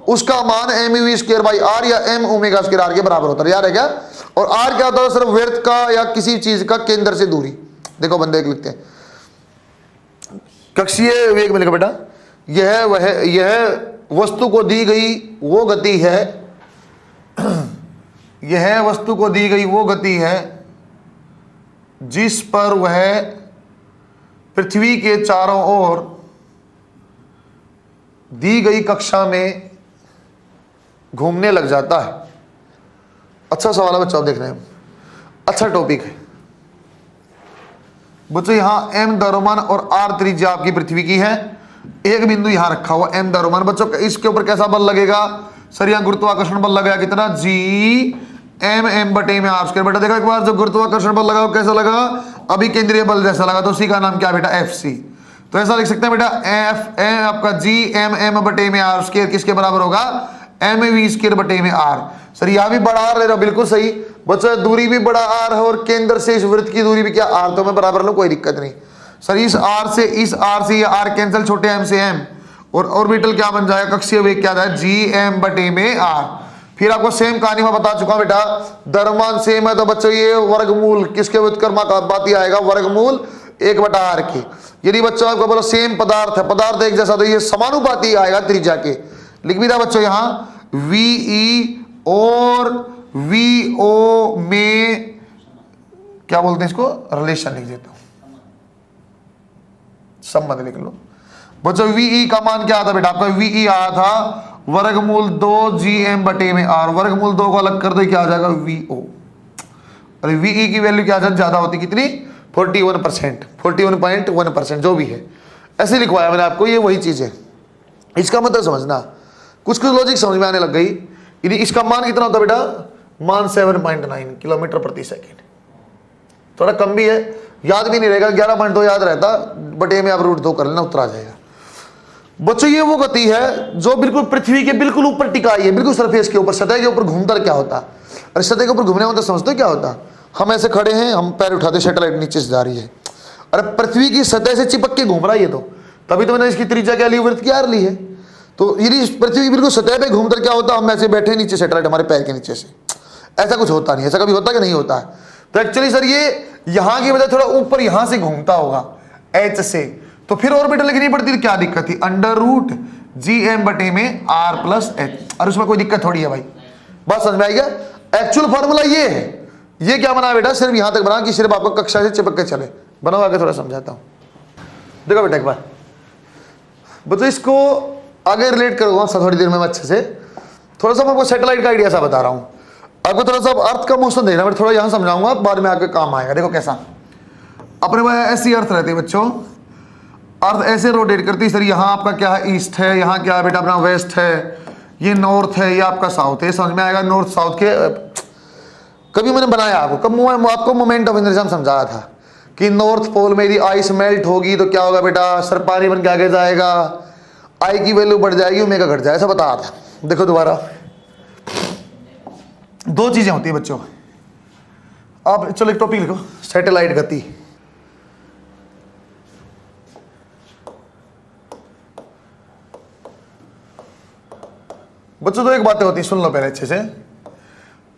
Speaker 1: उसका मान mv²/r या m⍵²r के बराबर होता है, याद है क्या? और r क्या होता है? सिर्फ वृत्त का या किसी चीज का केंद्र से दूरी। देखो बंदे एक लिखते हैं, कक्षीय वेग में लिखा बेटा, यह वस्तु को दी गई वो गति है, यह वस्तु को दी गई वो गति है जिस पर वह पृथ्वी के चारों ओर दी गई कक्षा में घूमने लग जाता है। अच्छा सवाल है बच्चों, आप देख रहे हैं, अच्छा टॉपिक है बच्चों। यहां m द्रव्यमान और r त्रिज्या आपकी पृथ्वी की है, एक बिंदु यहां रखा हुआ m द्रव्यमान। बच्चों इसके ऊपर कैसा बल लगेगा? सर यहां गुरुत्वाकर्षण बल लगेगा, कितना? G(m)m/r²। बेटा देखो एक बार, जो गुरुत्वाकर्षण बल लगा वो कैसा लगा? अभी केंद्रीय बल जैसा लगा, तो उसी का नाम क्या बेटा? Fc। तो ऐसा लिख सकते हैं बेटा, आपका G(m)m/r² किसके बराबर होगा? mv²/r। सर यहां भी बड़ा r ले रहा, बिल्कुल सही बच्चों, दूरी भी बड़ा r है और केंद्र से इस वृत्त की दूरी भी क्या? r, तो मैं बराबर लो, कोई दिक्कत नहीं। सर इस r से ये r कैंसिल, छोटे m से m, और ऑर्बिटल क्या बन जाएगा? कक्षीय वेग क्या है? Gm/r। फिर आपको सेम कहानी में बता चुका बेटा, द्रव्यमान सेम है तो बच्चों ये वर्गमूल किसके व्युत्क्रम का बात ही आएगा? वर्गमूल 1/r की। यदि बच्चों आपको बोलो सेम पदार्थ है, पदार्थ एक जैसा, तो ये समानुपाती आएगा त्रिज्या के। लिख भी था बच्चों यहां VE और VO में क्या बोलते हैं इसको? रिलेशन लिख देता हूं, संबंध लिख लो बच्चों। VE का मान क्या आता बेटा? आपका VE आया था वर्गमूल 2 Gm/r, वर्गमूल 2 को अलग कर दो, क्या आ जाएगा? VO। अरे VE की वैल्यू क्या ज्यादा होती, कितनी? 41%, 41.1%, जो भी है, ऐसे लिखवाया मैंने आपको, ये वही चीज है। इसका मतलब समझना, कुछ लॉजिक समझ में आने लग गई। यदि इसका मान कितना होता बेटा? मान 7.9 किलोमीटर प्रति सेकेंड, थोड़ा कम भी है, याद भी नहीं रहेगा, 11.2 याद रहता, बट ए में आप √2 कर लेना, उत्तर आ जाएगा। बच्चों ये वो गति है जो बिल्कुल पृथ्वी के बिल्कुल ऊपर टिकाई है, बिल्कुल सरफेस के ऊपर, सतह के ऊपर घूमता क्या होता? अरे सतह के ऊपर घूमने होता समझते हो क्या होता? हम ऐसे खड़े हैं, हम पैर उठाते, सैटेलाइट नीचे से जा रही है, अरे पृथ्वी की सतह से चिपक के घूम रहा है ये, तो तभी तो मैंने इसकी त्रिज्या क्या ली? वृत्त की r ली है। तो यदि पृथ्वी की बिल्कुल सतह पे घूमकर क्या होता? हम ऐसे बैठे नीचे, सैटेलाइट हमारे पैर के नीचे से, ऐसा कुछ होता नहीं। ऐसा कभी होता कि नहीं होता है? तो एक्चुअली सर ये यहां की वजह थोड़ा ऊपर यहां से घूमता होगा h से, तो फिर ऑर्बिटल लिखनी पड़ती, क्या दिक्कत थी? √Gm/r+h, और उसमें कोई दिक्कत थोड़ी है भाई, बात समझ में आएगा? एक्चुअल फॉर्मूला ये है। ये क्या बना बेटा? सिर्फ यहां तक बना कि सिर्फ आपको कक्षा से चिपक के चले। बनाओ आगे थोड़ा समझाता हूं, देखो बेटा एक बार बच्चों, इसको आगे रिलेट करूंगा थोड़ी देर में मैं अच्छे से। थोड़ा सा मैं आपको सैटेलाइट का आइडिया सा बता रहा हूं, आपको थोड़ा सा अर्थ का मोशन देना, मैं थोड़ा यहां समझाऊंगा, बाद में आगे काम आएगा। देखो कैसा, अपने पास ऐसी अर्थ रहती है बच्चों, अर्थ ऐसे रोटेट करती है। सर यहाँ आपका क्या है? ईस्ट है, यहाँ क्या है बेटा? अपना वेस्ट है, ये नॉर्थ है, ये आपका साउथ है। समझ में आएगा? नॉर्थ साउथ के कभी मैंने बनाया आपको, कब आपको मोमेंट ऑफ इनर्शिया समझाया था कि नॉर्थ पोल में यदि आइस मेल्ट होगी तो क्या होगा बेटा? सर पानी बन के आगे जाएगा, आई की वैल्यू बढ़ जाएगी, ओमेगा घट जाएगा, ऐसा बताया था। देखो दोबारा, दो चीजें होती है बच्चों, आप चलो एक टॉपिक लिखो, सैटेलाइट गति। बच्चों तो एक बातें होती है, सुन लो पहले अच्छे से।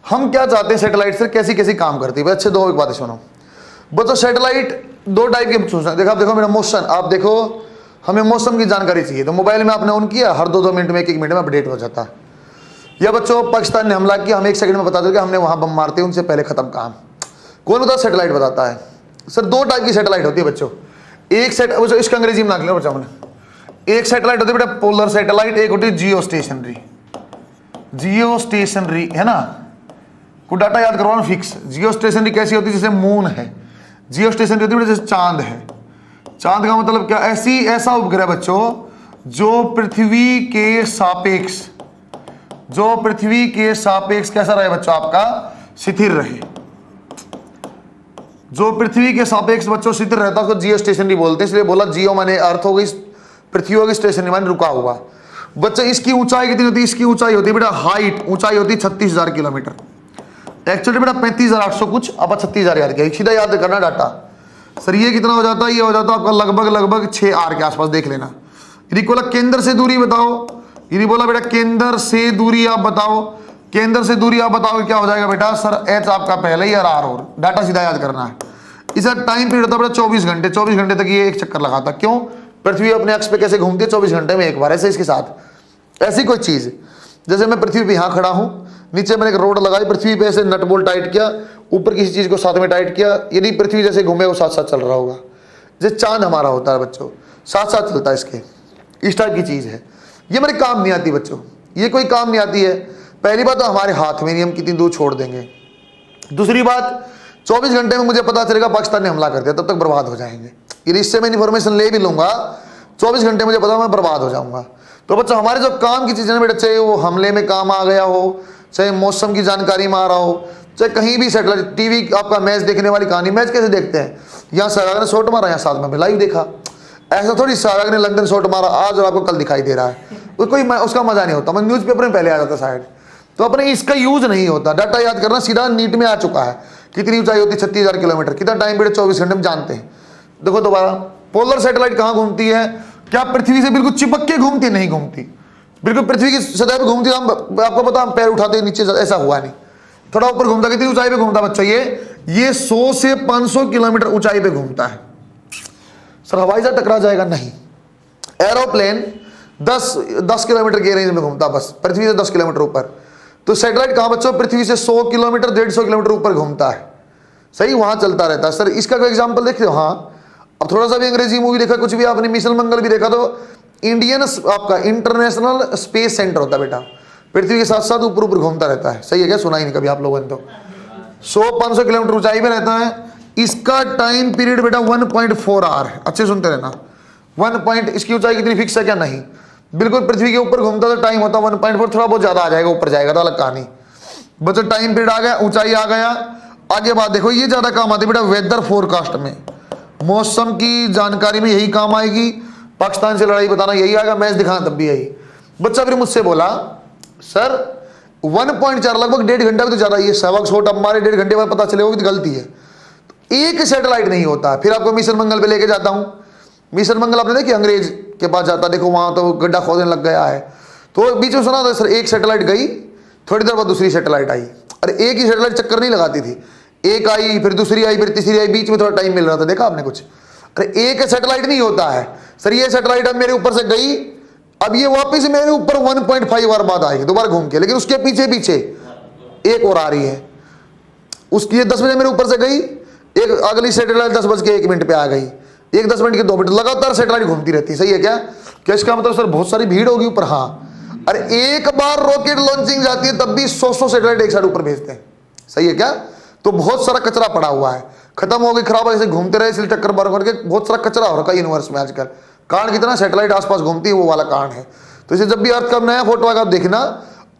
Speaker 1: हम क्या चाहते हैं सैटेलाइट से, कैसी कैसी काम करती है अच्छे। दो एक बातें सुनो बच्चों। सैटेलाइट दो टाइप के सोचना। देखो आप देखो मेरा मोशन, आप देखो हमें मौसम की जानकारी चाहिए तो मोबाइल में आपने ऑन किया, हर 2-2 मिनट में 1-1 मिनट में अपडेट हो जाता है। या बच्चों पाकिस्तान ने हमला किया, हम 1 सेकंड में बता दो कि हमने वहां बम मारते हैं, उनसे पहले खत्म काम। कौन बताता? सैटेलाइट बताता है। सर 2 टाइप की सैटेलाइट होती है बच्चों। एक सेट बच्चों इसका अंग्रेजी में ना लिया बच्चों ने। एक सैटेलाइट होती है बेटा पोलर सैटेलाइट, एक होती है जियो स्टेशनरी। जियो स्टेशनरी है ना, को डाटा याद करवाना फिक्स। जियो स्टेशनरी कैसी होती है? जैसे मून है, जियो स्टेशनरी होती है जैसे चांद है। चांद का मतलब क्या? ऐसा उपग्रह बच्चों जो पृथ्वी के सापेक्ष कैसा रहे बच्चों? आपका स्थिर रहे। जो पृथ्वी के सापेक्ष बच्चों स्थिर रहता है उसको जियो स्टेशनरी बोलते हैं। इसलिए बोला जियो माने अर्थ हो गई, पृथ्वी होगी, स्टेशनरी माने रुका हुआ। बच्चों इसकी ऊंचाई कितनी होती है? इसकी ऊंचाई होती है बेटा हाइट, ऊंचाई होती है 36,000 किलोमीटर। एक्चुअली बेटा 35,800 कुछ, अब 36,000 याद किया, सीधा याद करना डाटा। सर ये कितना हो जाता है? ये हो जाता है आपका लगभग 6 आर के आसपास, देख लेना। यदि बोला केंद्र से दूरी बताओ, यदि बोला बेटा केंद्र से दूरी आप बताओ, केंद्र से दूरी आप बताओ क्या हो जाएगा बेटा? सर एच आपका पहले ही और आर और डाटा सीधा याद करना है। इसका टाइम पीरियड होता है बेटा 24 घंटे। 24 घंटे तक ये एक चक्कर लगाता। क्यों? पृथ्वी अपने अक्ष पे कैसे घूमती है? 24 घंटे में एक बार। ऐसे इसके साथ ऐसी कोई चीज, जैसे मैं पृथ्वी पे यहाँ खड़ा हूं, नीचे मैंने एक रोड लगाई, पृथ्वी पे ऐसे नट बोल्ट टाइट किया, ऊपर किसी चीज को साथ में टाइट किया, यदि पृथ्वी जैसे घूमे वो साथ साथ चल रहा होगा। जैसे चांद हमारा होता है बच्चों, साथ साथ चलता है इसके, इस टाइप की चीज है। ये मेरे काम नहीं आती बच्चों, ये कोई काम नहीं आती है। पहली बात तो हमारे हाथ में नहीं, हम कितनी दूर छोड़ देंगे। दूसरी बात 24 घंटे में मुझे पता चलेगा पाकिस्तान ने हमला कर दिया, तब तक बर्बाद हो जाएंगे। यदि इससे मैं इन्फॉर्मेशन ले भी लूंगा 24 घंटे मुझे पता मैं बर्बाद हो जाऊंगा। तो बच्चों हमारे जो काम की चीजें बेटा, चाहे वो हमले में काम आ गया हो, चाहे मौसम की जानकारी में आ रहा हो, चाहे कहीं भी सैटेलाइट, टीवी आपका मैच देखने वाली कहानी, मैच कैसे देखते हैं? यहाँ सहवाग ने शॉट मारा, यहाँ साथ में लाइव देखा। ऐसा थोड़ी सहवाग ने लंदन शॉट मारा आज और आपको कल दिखाई दे रहा है, कोई उसका मजा नहीं होता। मैं न्यूज़पेपर में पहले आ जाता शायद। तो अपने इसका यूज नहीं होता। डाटा याद करना सीधा नीट में आ चुका है। कितनी ऊंचाई होती है? 36,000 किलोमीटर। कितना टाइम पीरियड? 24 घंटे में जानते हैं। देखो दोबारा, पोलर सैटेलाइट कहाँ घूमती है? क्या पृथ्वी से बिल्कुल चिपक के घूमती? नहीं घूमती, बिल्कुल पृथ्वी की सतह पे घूमती। हम आपको पता, हम पैर उठाते नीचे, ऐसा हुआ नहीं, थोड़ा ऊपर घूमता। कितनी ऊंचाई पे घूमता बच्चा? ये 100 से 500 किलोमीटर ऊंचाई पे घूमता है। सर हवाई जहाज टकरा जाएगा? नहीं। एरोप्लेन 10 किलोमीटर के रेंज में घूमता, बस पृथ्वी से 10 किलोमीटर ऊपर। तो सैटेलाइट कहां बच्चों? पृथ्वी से 100 किलोमीटर 150 किलोमीटर ऊपर घूमता है। सही, वहां चलता रहता है। सर इसका कोई एग्जांपल देखते हो? हाँ, अब थोड़ा सा भी अंग्रेजी मूवी देखा, कुछ भी आपने मिशन मंगल भी देखा, तो इंडियन आपका इंटरनेशनल स्पेस सेंटर होता है बेटा, पृथ्वी के साथ साथ ऊपर ऊपर घूमता रहता है। सही है क्या? सुना ही नहीं कभी आप लोगों ने। तो 100-500 किलोमीटर ऊंचाई पे रहता है। इसका टाइम पीरियड बेटा 1.4 आवर है। अच्छे सुनते रहना, 1 इसकी ऊंचाई कितनी फिक्स है क्या? नहीं, बिल्कुल पृथ्वी के ऊपर घूमता तो टाइम होता 1.4, थोड़ा बहुत ज्यादा आ जाएगा, ऊपर जाएगा तो अलग कहानी। बच्चों टाइम पीरियड आ गया, ऊंचाई आ गया। आगे बात देखो, ये ज्यादा काम आती है बेटा वेदर फोरकास्ट में, मौसम की जानकारी में यही काम आएगी। पाकिस्तान से लड़ाई बताना यही आएगा, मैच दिखाना तब भी यही। बच्चा फिर मुझसे बोला सर 1.4 लगभग 1.5 घंटा भी तो ज्यादा, ये सहवाग शॉट अब हमारे 1.5 घंटे बाद पता चले होगी तो गलती है। तो एक सैटेलाइट नहीं होता। फिर आपको मिशन मंगल पे लेके जाता हूं। मिशन मंगल आपने देखी, अंग्रेज के पास जाता, देखो वहां तो गड्ढा खोदने लग गया है। तो बीच में सुना था सर, एक सैटेलाइट गई, थोड़ी देर बाद दूसरी सैटेलाइट आई। अरे एक ही सैटेलाइट चक्कर नहीं लगाती थी, एक आई फिर दूसरी आई फिर तीसरी आई, बीच में थोड़ा टाइम मिल रहा था। देखा आपने कुछ? अरे एक सैटेलाइट नहीं होता है सर। ये सैटेलाइट अब मेरे ऊपर से गई, अब ये वापस मेरे ऊपर 1.5 आवर बाद आएगी दोबारा घूम के, लेकिन उसके पीछे पीछे एक और आ रही है। उसकी ये 10 बजे मेरे ऊपर से गई, एक अगली सैटेलाइट 10 बज के 1 मिनट पे आ गई, एक 10 मिनट के 2 मिनट, लगातार सैटेलाइट घूमती रहती है। सही है क्या? क्या इसका मतलब सर बहुत सारी भीड़ होगी ऊपर? हाँ। अरे एक बार रॉकेट लॉन्चिंग जाती है तब भी 100 सैटेलाइट एक साइड ऊपर भेजते हैं। सही है क्या? तो बहुत सारा कचरा पड़ा हुआ है, खत्म हो गई, खराब ऐसे घूमते रहे, इसलिए टक्कर मार करके बहुत सारा कचरा हो रखा है यूनिवर्स में आजकल। कारण कितना सैटेलाइट आसपास घूमती है, वो वाला कारण है। तो इसे जब भी अर्थ का नया फोटो आएगा आप देखना,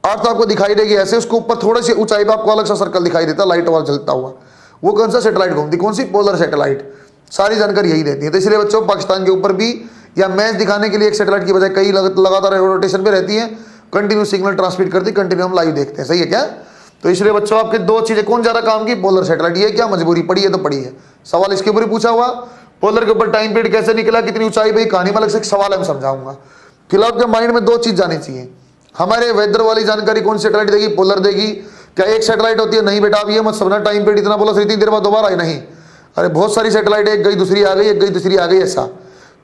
Speaker 1: अर्थ आपको दिखाई देगी ऐसे, उसके ऊपर थोड़ी सी ऊंचाई पे आपको अलग सा सर्कल दिखाई देता है लाइट वाला जलता हुआ। वो कौन सा सैटेलाइट घूमती? कौन सी? Polar satellite. सारी जानकारी यही रहती है। तो इसलिए बच्चों पाकिस्तान के ऊपर भी या मैच दिखाने के लिए एक सैटेलाइट की बजाय कई लगातार रोटेशन पे रहती है, कंटिन्यू सिग्नल ट्रांसमिट करती, कंटिन्यू हम लाइव देखते हैं। सही है क्या? तो इसलिए बच्चों आपके 2 चीजें, कौन ज्यादा काम की? Polar satellite. ये क्या मजबूरी पड़ी है तो पड़ी है, सवाल इसके ऊपर ही पूछा हुआ। पोलर के ऊपर टाइम पीरियड कैसे निकला, कितनी ऊंचाई पे, कहानी में अलग से सवाल है, मैं समझाऊंगा। फिलहाल आपके माइंड में 2 चीज जानी चाहिए। हमारे वेदर वाली जानकारी कौन सी सैटेलाइट देगी? पोलर देगी। क्या एक सैटेलाइट होती है? नहीं बेटा, अब ये मत समझना टाइम पीरियड इतना बोला इतनी देर बाद दोबारा आई, नहीं। अरे बहुत सारी सैटेलाइट, एक गई दूसरी आ गई, एक गई दूसरी आ गई, ऐसा।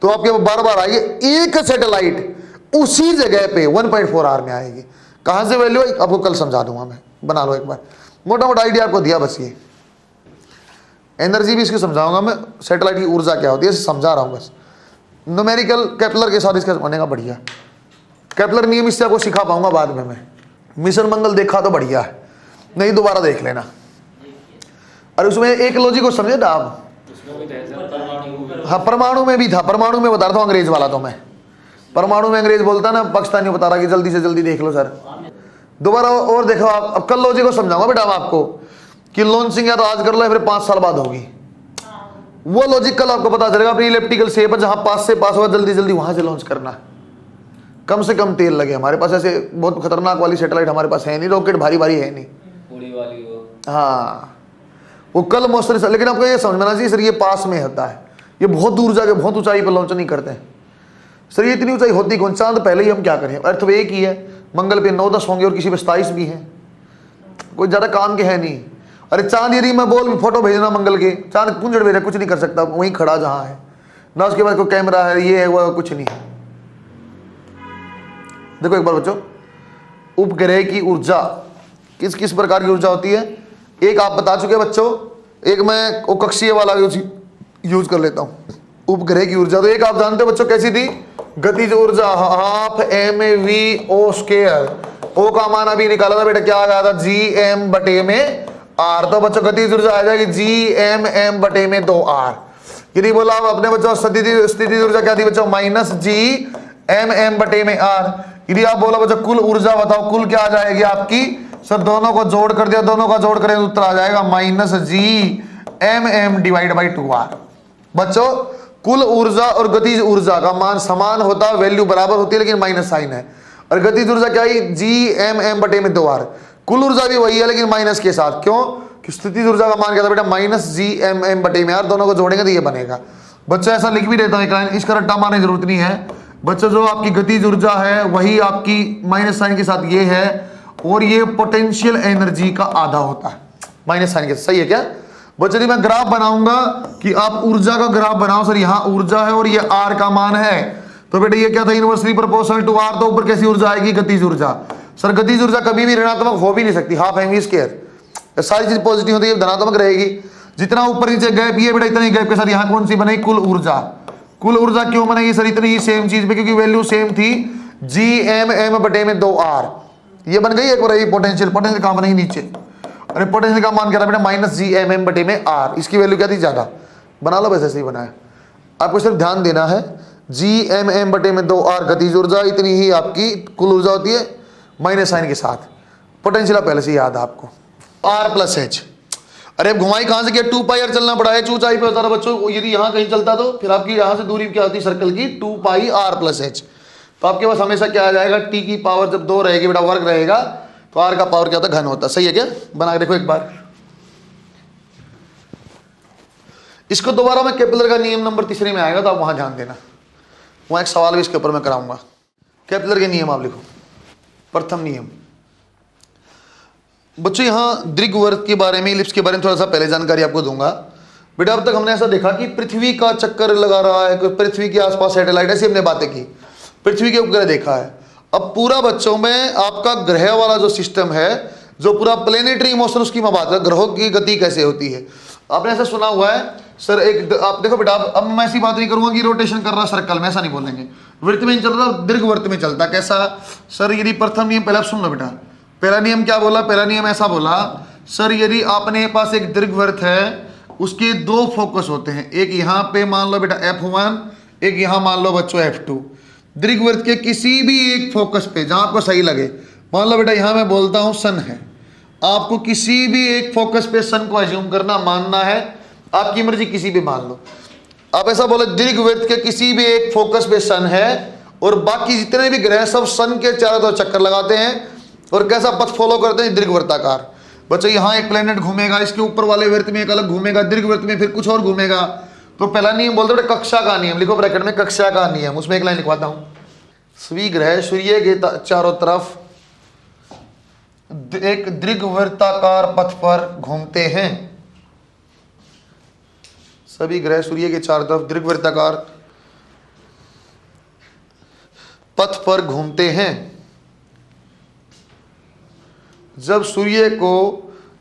Speaker 1: तो आपके बार बार आएगी एक सैटेलाइट उसी जगह पे 1.4 आवर में आएगी। कहां से वैल्यू है आपको कल समझा दूंगा मैं, बना लो एक बार, मोटा मोटा आइडिया आपको दिया बस। ये एनर्जी भी इसकी समझाऊंगा मैं, सैटेलाइट की ऊर्जा क्या होती है समझा रहा हूं बस। न्यूमेरिकल केपलर के साथ इसका बनेगा बढ़िया। केपलर नियम इससे आपको सिखा पाऊंगा बाद में मैं। मिशन मंगल देखा तो बढ़िया है, नहीं दोबारा देख लेना। और उसमें एक लॉजिक को समझे ना आप? हाँ, परमाणु में भी था। परमाणु में बता रहा था अंग्रेज वाला, तो मैं परमाणु में अंग्रेज बोलता ना, पाकिस्तानी बता रहा कि जल्दी से जल्दी देख लो सर, दोबारा और देखो आप। अब कल लॉजिक को समझाऊंगा बेटा मैं आपको कि लॉन्चिंग या तो आज कर लो या फिर 5 साल बाद होगी। वो लॉजिक कल आपको पता चलेगा। अपनी इलेप्टिकल शेप है, जहां पास से पास होगा जल्दी जल्दी वहां से लॉन्च करना, कम से कम तेल लगे। हमारे पास ऐसे बहुत खतरनाक वाली सैटेलाइट हमारे पास है नहीं, रॉकेट भारी भारी है नहीं, पूरी वाली वो। हाँ, वो कल मोस्टली, लेकिन आपको ये समझना चाहिए सर ये पास में होता है, ये बहुत दूर जाके बहुत ऊंचाई पर लॉन्च नहीं करते हैं सर। ये इतनी ऊंचाई होती कौन? चांद पहले ही हम क्या करें? अर्थ पे एक ही है, मंगल पे 9-10 होंगे और किसी पे 27 भी हैं, कोई ज्यादा काम के है नहीं। अरे चांद यदि मैं बोल फोटो भेजना मंगल के, चांद कुंजड़ भेजा, कुछ नहीं कर सकता, वहीं खड़ा जहां है ना, उसके बाद कोई कैमरा है, ये है वो, कुछ नहीं है। देखो एक बार बच्चों, उपग्रह की ऊर्जा किस किस प्रकार की ऊर्जा होती है? एक आप बता चुके बच्चों, एक मैं वो कक्षीय वाला यूज कर लेता हूं, उपग्रह की ऊर्जा। तो एक आप जानते हो बच्चों कैसी थी? गतिज ऊर्जा, हाफ mv²। ओ का मान अभी निकाला था बेटा, क्या आ गया था? Gm/r। तो बच्चों गतिज ऊर्जा आ जाएगी Gmm/2r। यदि बोला आप अपने बच्चों स्थिति ऊर्जा क्या थी बच्चों? -Gmm/r। यदि आप बोला बच्चों कुल ऊर्जा बताओ, कुल क्या आ जाएगी आपकी? सर दोनों को जोड़ कर दिया, दोनों का जोड़ करें तो उत्तर आ जाएगा -Gmm/2r। बच्चों कुल ऊर्जा और गतिज ऊर्जा का मान समान होता है, वैल्यू बराबर होती है, लेकिन माइनस साइन है। और गतिज ऊर्जा क्या है? Gmm/2r। कुल ऊर्जा भी वही है लेकिन माइनस के साथ। क्यों? कि स्थितिज ऊर्जा का मान क्या था बेटा? -Gmm/r। दोनों को जोड़ेंगे तो ये बनेगा। बच्चों ऐसा लिख भी देता हूं एक लाइन, इसका रट्टा मारने की जरूरत नहीं है बच्चों। जो आपकी गतिज ऊर्जा है वही आपकी माइनस साइन के साथ ये है, और ये पोटेंशियल एनर्जी का आधा होता है माइनस साइन के साथ। सही है क्या बच्चों? मैं ग्राफ बनाऊंगा कि आप ऊर्जा का ग्राफ बनाओ। सर यहाँ ऊर्जा है और ये आर का मान है, तो बेटा ये क्या था? Inversely proportional to R. तो ऊपर कैसी ऊर्जा आएगी? गतिज ऊर्जा। सर गतिज ऊर्जा कभी भी ऋणात्मक हो भी नहीं सकती, हाफ mv²। सारी चीज पॉजिटिव होती है, धनात्मक रहेगी। जितना ऊपर नीचे गैप ये बेटा, इतना ही गैप के साथ यहाँ कौन सी बनेगी? कुल ऊर्जा। कुल ऊर्जा क्यों बनेगी सर इतनी ही सेम चीज पे? क्योंकि वैल्यू सेम थी, Gmm/2r। ये बन गई एक बार। पोटेंशियल, पोटेंशियल कहां बनेगी? नीचे। अरे पोटेंशियल का मान क्या था बेटा? -Gmm/r। इसकी वैल्यू क्या थी? ज्यादा। बना लो, वैसे ऐसे ही बनाया। आपको सिर्फ ध्यान देना है, Gmm/2r गतिज ऊर्जा, इतनी ही आपकी कुल ऊर्जा होती है, माइनस साइन के साथ। पोटेंशियल पहले से याद है आपको, r+h। अरे घुमाई कहां से किया? 2πr चलना पड़ा है, ऊंचाई पे होता था बच्चों। यदि यहां कहीं चलता तो फिर आपकी यहां से दूरी क्या होती? सर्कल की 2πr+h। तो आपके पास हमेशा क्या आ जाएगा? t की पावर जब 2 रहेगी बेटा, वर्ग रहेगा, तो r का पावर क्या होता है? घन होता है। सही है क्या? बना के देखो एक बार। इसको दोबारा मैं केपलर का नियम नंबर 3 में आएगा, तो आप वहां ध्यान देना, वहां एक सवाल भी इसके ऊपर मैं कराऊंगा। केपलर के नियम आप लिखो। प्रथम नियम बच्चों, यहां दीर्घवृत्त के बारे में, इलिप्स के बारे में थोड़ा सा पहले जानकारी आपको दूंगा बेटा। अब तक हमने ऐसा देखा कि पृथ्वी का चक्कर लगा रहा है, पृथ्वी के आसपास सैटेलाइट, ऐसी हमने बातें की, पृथ्वी के उपग्रह देखा है। अब पूरा बच्चों में आपका ग्रह वाला जो सिस्टम है, जो पूरा प्लेनेटरी मोशन, उसकी मैं बात कर, ग्रहों की गति कैसे होती है। आपने ऐसा सुना हुआ है सर, एक आप देखो बेटा, अब मैं ऐसी बात नहीं करूंगा कि रोटेशन कर रहा सर्कल में, ऐसा नहीं बोलेंगे। वृत्त में चल रहा, दीर्घवृत्त में चलता। कैसा सर? यदि प्रथम नियम पहले आप सुन लो बेटा। पहला नियम क्या बोला? पहला नियम ऐसा बोला सर, यदि आपने पास एक दीर्घवृत्त है, उसके 2 फोकस होते हैं, एक यहाँ पे मान लो बेटा f1, एक यहाँ मान लो बच्चों f2। दीर्घवृत्त के किसी भी एक फोकस पे जहां आपको सही लगे, मान लो बेटा यहां मैं बोलता हूं सन है, आपको किसी भी एक फोकस पे सन को अज्यूम करना, मानना है, आपकी मर्जी, किसी भी मान लो। आप ऐसा बोले दीर्घवृत्त के किसी भी एक फोकस पे सन है, और बाकी जितने भी ग्रह सब सन के चारों तरफ चक्कर लगाते हैं, और कैसा पथ फॉलो करते हैं? दीर्घवृत्ताकार। बच्चों यहाँ एक प्लेनेट घूमेगा, इसके ऊपर वाले वृत्त में एक अलग घूमेगा, दीर्घवृत्त में फिर कुछ और घूमेगा। तो पहला नियम बोलते हैं कक्षा का नियम, लिखो ब्रैकेट में कक्षा का नियम। उसमें एक लाइन लिखवाता हूं, सभी ग्रह सूर्य के चारों तरफ एक दीर्घवृत्ताकार पथ पर घूमते हैं। सभी ग्रह सूर्य के चारों तरफ दीर्घवृत्ताकार पथ पर घूमते हैं। जब सूर्य को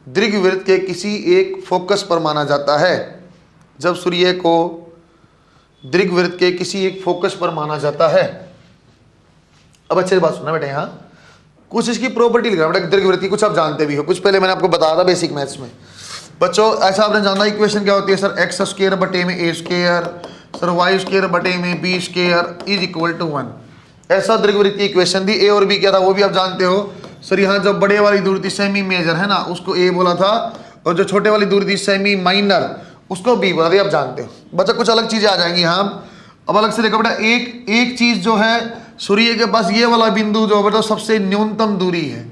Speaker 1: दीर्घवृत्त के किसी एक फोकस पर माना जाता है, जब सूर्य को दीर्घवृत्त के किसी एक फोकस पर माना जाता है। अब अच्छे से बात सुनना बेटा, यहाँ कुछ इसकी प्रॉपर्टी लिखा बेटा दीर्घवृत्त की, कुछ आप जानते भी हो, कुछ पहले मैंने आपको बताया था बेसिक मैथ्स में। बच्चों ऐसा आपने जाना इक्वेशन क्या होती है सर, एक्स स्क्वायर बटे में ए स्क्वायर, सर वाई स्क्वायर बटे में b square is equal to 1। ऐसा दीर्घवृत्त की इक्वेशन थी। ए और बी क्या था वो भी आप जानते हो सर। यहाँ जो बड़े वाली दूरी थी सेमी मेजर है ना, उसको ए बोला था, और जो छोटे वाली दूरी थी सेमी माइनर उसको बी बोला था, आप जानते हो। बच्चा कुछ अलग चीजें आ जाएंगी यहाँ। अब अलग से देखो बेटा, एक चीज जो है सूर्य के पास ये वाला बिंदु जो बेटा सबसे न्यूनतम दूरी है,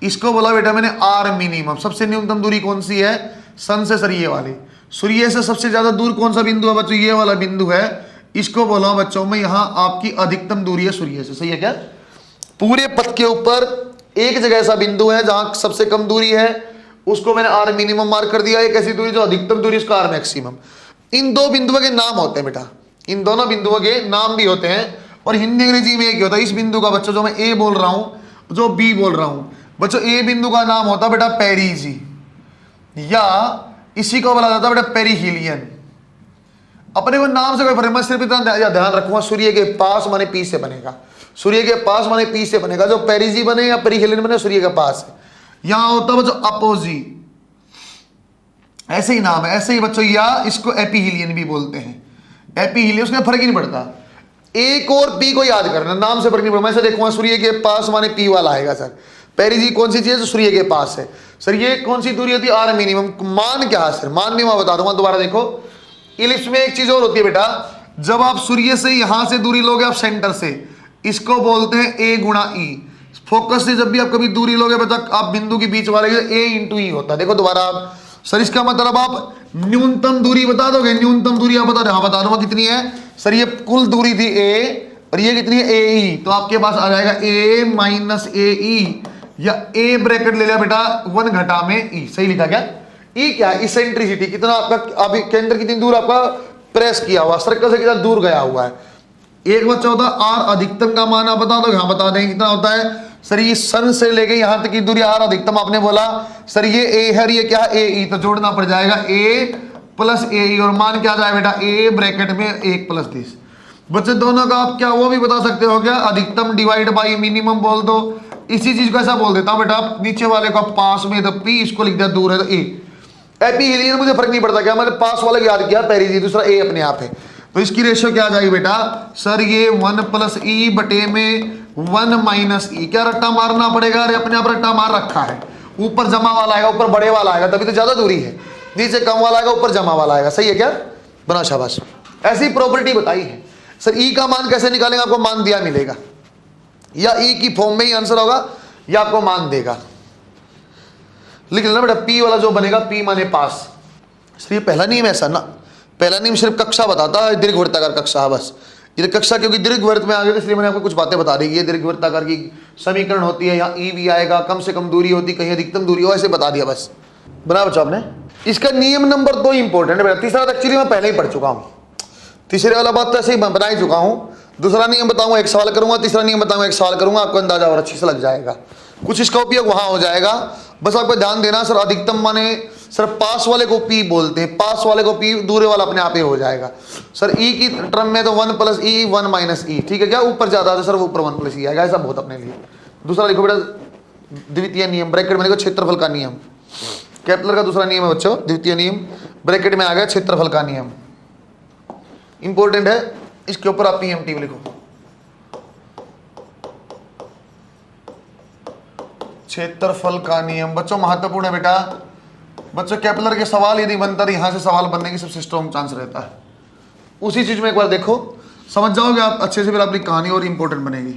Speaker 1: इसको बोला बेटा मैंने आर मिनिमम। सबसे न्यूनतम दूरी कौन सी है, सन से सर ये वाली। सूर्य से सबसे ज्यादा दूर कौन सा बिंदु है बच्चों, ये वाला बिंदु है, इसको बोला बच्चों में यहाँ आपकी अधिकतम दूरी है सूर्य से। सही है क्या? पूरे पथ के ऊपर एक जगह ऐसा बिंदु है जहां सबसे कम दूरी है, उसको मैंने आर मिनिमम मार्क कर दिया। एक ऐसी दूरी जो अधिकतम दूरी, उसका आर मैक्सिमम। इन दो बिंदुओं के नाम होते हैं बेटा, इन दोनों बिंदुओं के नाम भी होते हैं, और हिंदी अंग्रेजी में एक ही होता है। इस बिंदु का बच्चों जो मैं ए बोल रहा हूं, जो बी बोल रहा हूं, बच्चों ए बिंदु का नाम होता है बेटा पेरिजी, या इसी को बोला जाता है बेटा पेरिहीलियन। अपने को नाम से कोई फर्क, मैं सिर्फ इतना ध्यान रखूंगा सूर्य के पास माने पी से बनेगा, सूर्य के पास माने पी से बनेगा। जो पेरिजी बने या पेरिहीलियन बने सूर्य के पास है। यहां होता है बच्चों अपोजी, ऐसे ही नाम है, ऐसे ही बच्चों, या इसको एपीहीलियन भी बोलते हैं। एपीहीलियन, उसमें फर्क ही नहीं पड़ता। एक और पी को याद करना, नाम से फर्क नहीं पड़ता। मैं से देखूंगा सूर्य के पास माने पी वाला आएगा सर। पेरिजी कौन सी चीज है, सूर्य के पास है सर। ये कौन सी दूरी होती है, आर मिनिमम। मान क्या है सर, मान भी मैं बता दूंगा। दोबारा देखो, इलिप्स में एक चीज और होती है बेटा, जब आप सूर्य से यहां से दूरी लोगे आप सेंटर से, इसको बोलते हैं ए गुणा ई। फोकस से जब भी आप कभी दूरी लोगे बेटा, आप बिंदु के बीच वाले ए इंटू ई होता है। देखो दोबारा आप सर, इसका मतलब आप न्यूनतम दूरी बता दोगे, न्यूनतम दूरी आप बता दो। हाँ बता दूंगा कितनी है सर, ये कुल दूरी थी ए, और ये कितनी है ए ई, तो आपके पास आ जाएगा ए माइनस ए ई, या ए ब्रैकेट ले लिया बेटा 1 घटा में ई। सही लिखा क्या? ई क्या है, इसेंट्रिसिटी, कितना आपका अभी केंद्र कितनी दूर आपका प्रेस किया हुआ, सर्कल से कितना दूर गया हुआ है। एक बच्चा होता है आर अधिकतम का मान आप बता दो। हाँ बता दें कितना होता है सर, ये सन से लेके यहां तक की दूरी आर अधिकतम आपने बोला सर, ये ए है, ये क्या ए ई, तो जोड़ना पड़ जाएगा ए प्लस ए ई, और मान क्या जाए बेटा ए ब्रैकेट में 1 + 30। बच्चे दोनों का आप क्या वो भी बता सकते हो क्या, अधिकतम डिवाइड बाई मिनिमम बोल दो। इसी चीज को ऐसा बोल देता हूं बेटा, नीचे वाले को पास में तो पी, इसको लिख दिया दूर है तो ए। एपीहीलियन मुझे फर्क नहीं पड़ता क्या, मैंने पास वाले याद किया, पेरिजी दूसरा ए अपने आप है। तो इसकी रेशियो क्या आ जाएगी बेटा सर, ये 1 + ई बटे में 1 - ई। क्या रट्टा मारना पड़ेगा, अरे अपने आप रट्टा मार रखा है। ऊपर जमा वाला आएगा, ऊपर बड़े वाला आएगा, तभी तो ज्यादा दूरी है। नीचे कम वाला आएगा, ऊपर जमा वाला आएगा। सही है क्या? बना शाबाश। ऐसी प्रॉपर्टी बताई है सर। ई का मान कैसे निकालेंगे, आपको मान दिया मिलेगा, या ई की फॉर्म में ही आंसर होगा, या आपको मान देगा। लिख लेना बेटा, पी वाला जो बनेगा, पी माने पास। सर ये पहला नियम ऐसा ना, पहला नियम सिर्फ कक्षा बताता है, दीर्घवृत्ताकार कक्षा। बस ये कक्षा क्योंकि दीर्घवृत्त में आ गया, इसलिए मैंने आपको कुछ बातें बता दी। ये दीर्घवृत्ताकार की समीकरण होती है, यहाँ ई भी आएगा, कम से कम दूरी होती, कहीं अधिकतम दूरी हो, ऐसे बता दिया बस। बना बच्चों आपने। इसका नियम नंबर 2 इंपॉर्टेंट है बेटा, तीसरा एक्चुअली मैं पहले ही पढ़ चुका हूँ। तीसरे वाला बात तो ऐसे ही बना ही चुका हूँ। दूसरा नियम बताऊंगा, 1 सवाल करूंगा, तीसरा नियम बताऊंगा, 1 सवाल करूंगा, आपको अंदाजा और अच्छे से लग जाएगा। कुछ इसका उपयोग वहां हो जाएगा, बस आपको ध्यान देना सर। अधिकतम माने सर पास वाले को पी बोलते हैं, पास वाले को पी, दूर वाला अपने आप ही हो जाएगा सर। ई की टर्म में तो 1 + ई 1 - ई, ठीक है क्या? ऊपर ज्यादा है सर, वो ऊपर 1 + ई आएगा, ऐसा बहुत अपने लिए। दूसरा लिखो बेटा द्वितीय नियम, ब्रैकेट में लिखो क्षेत्रफल का नियम। केपलर का दूसरा नियम है बच्चों, द्वितीय नियम, ब्रैकेट में आ गया क्षेत्रफल का नियम। इंपॉर्टेंट है, इसके ऊपर आप पीएमटी में लिखो, क्षेत्रफल का नियम। बच्चों महत्वपूर्ण है बेटा। बच्चों केपलर के सवाल यदि बनता है, यहां से सवाल बनने की सबसे स्ट्रॉन्ग चांस रहता है। उसी चीज में एक बार देखो, समझ जाओगे आप अच्छे से, फिर अपनी कहानी और इंपॉर्टेंट बनेगी।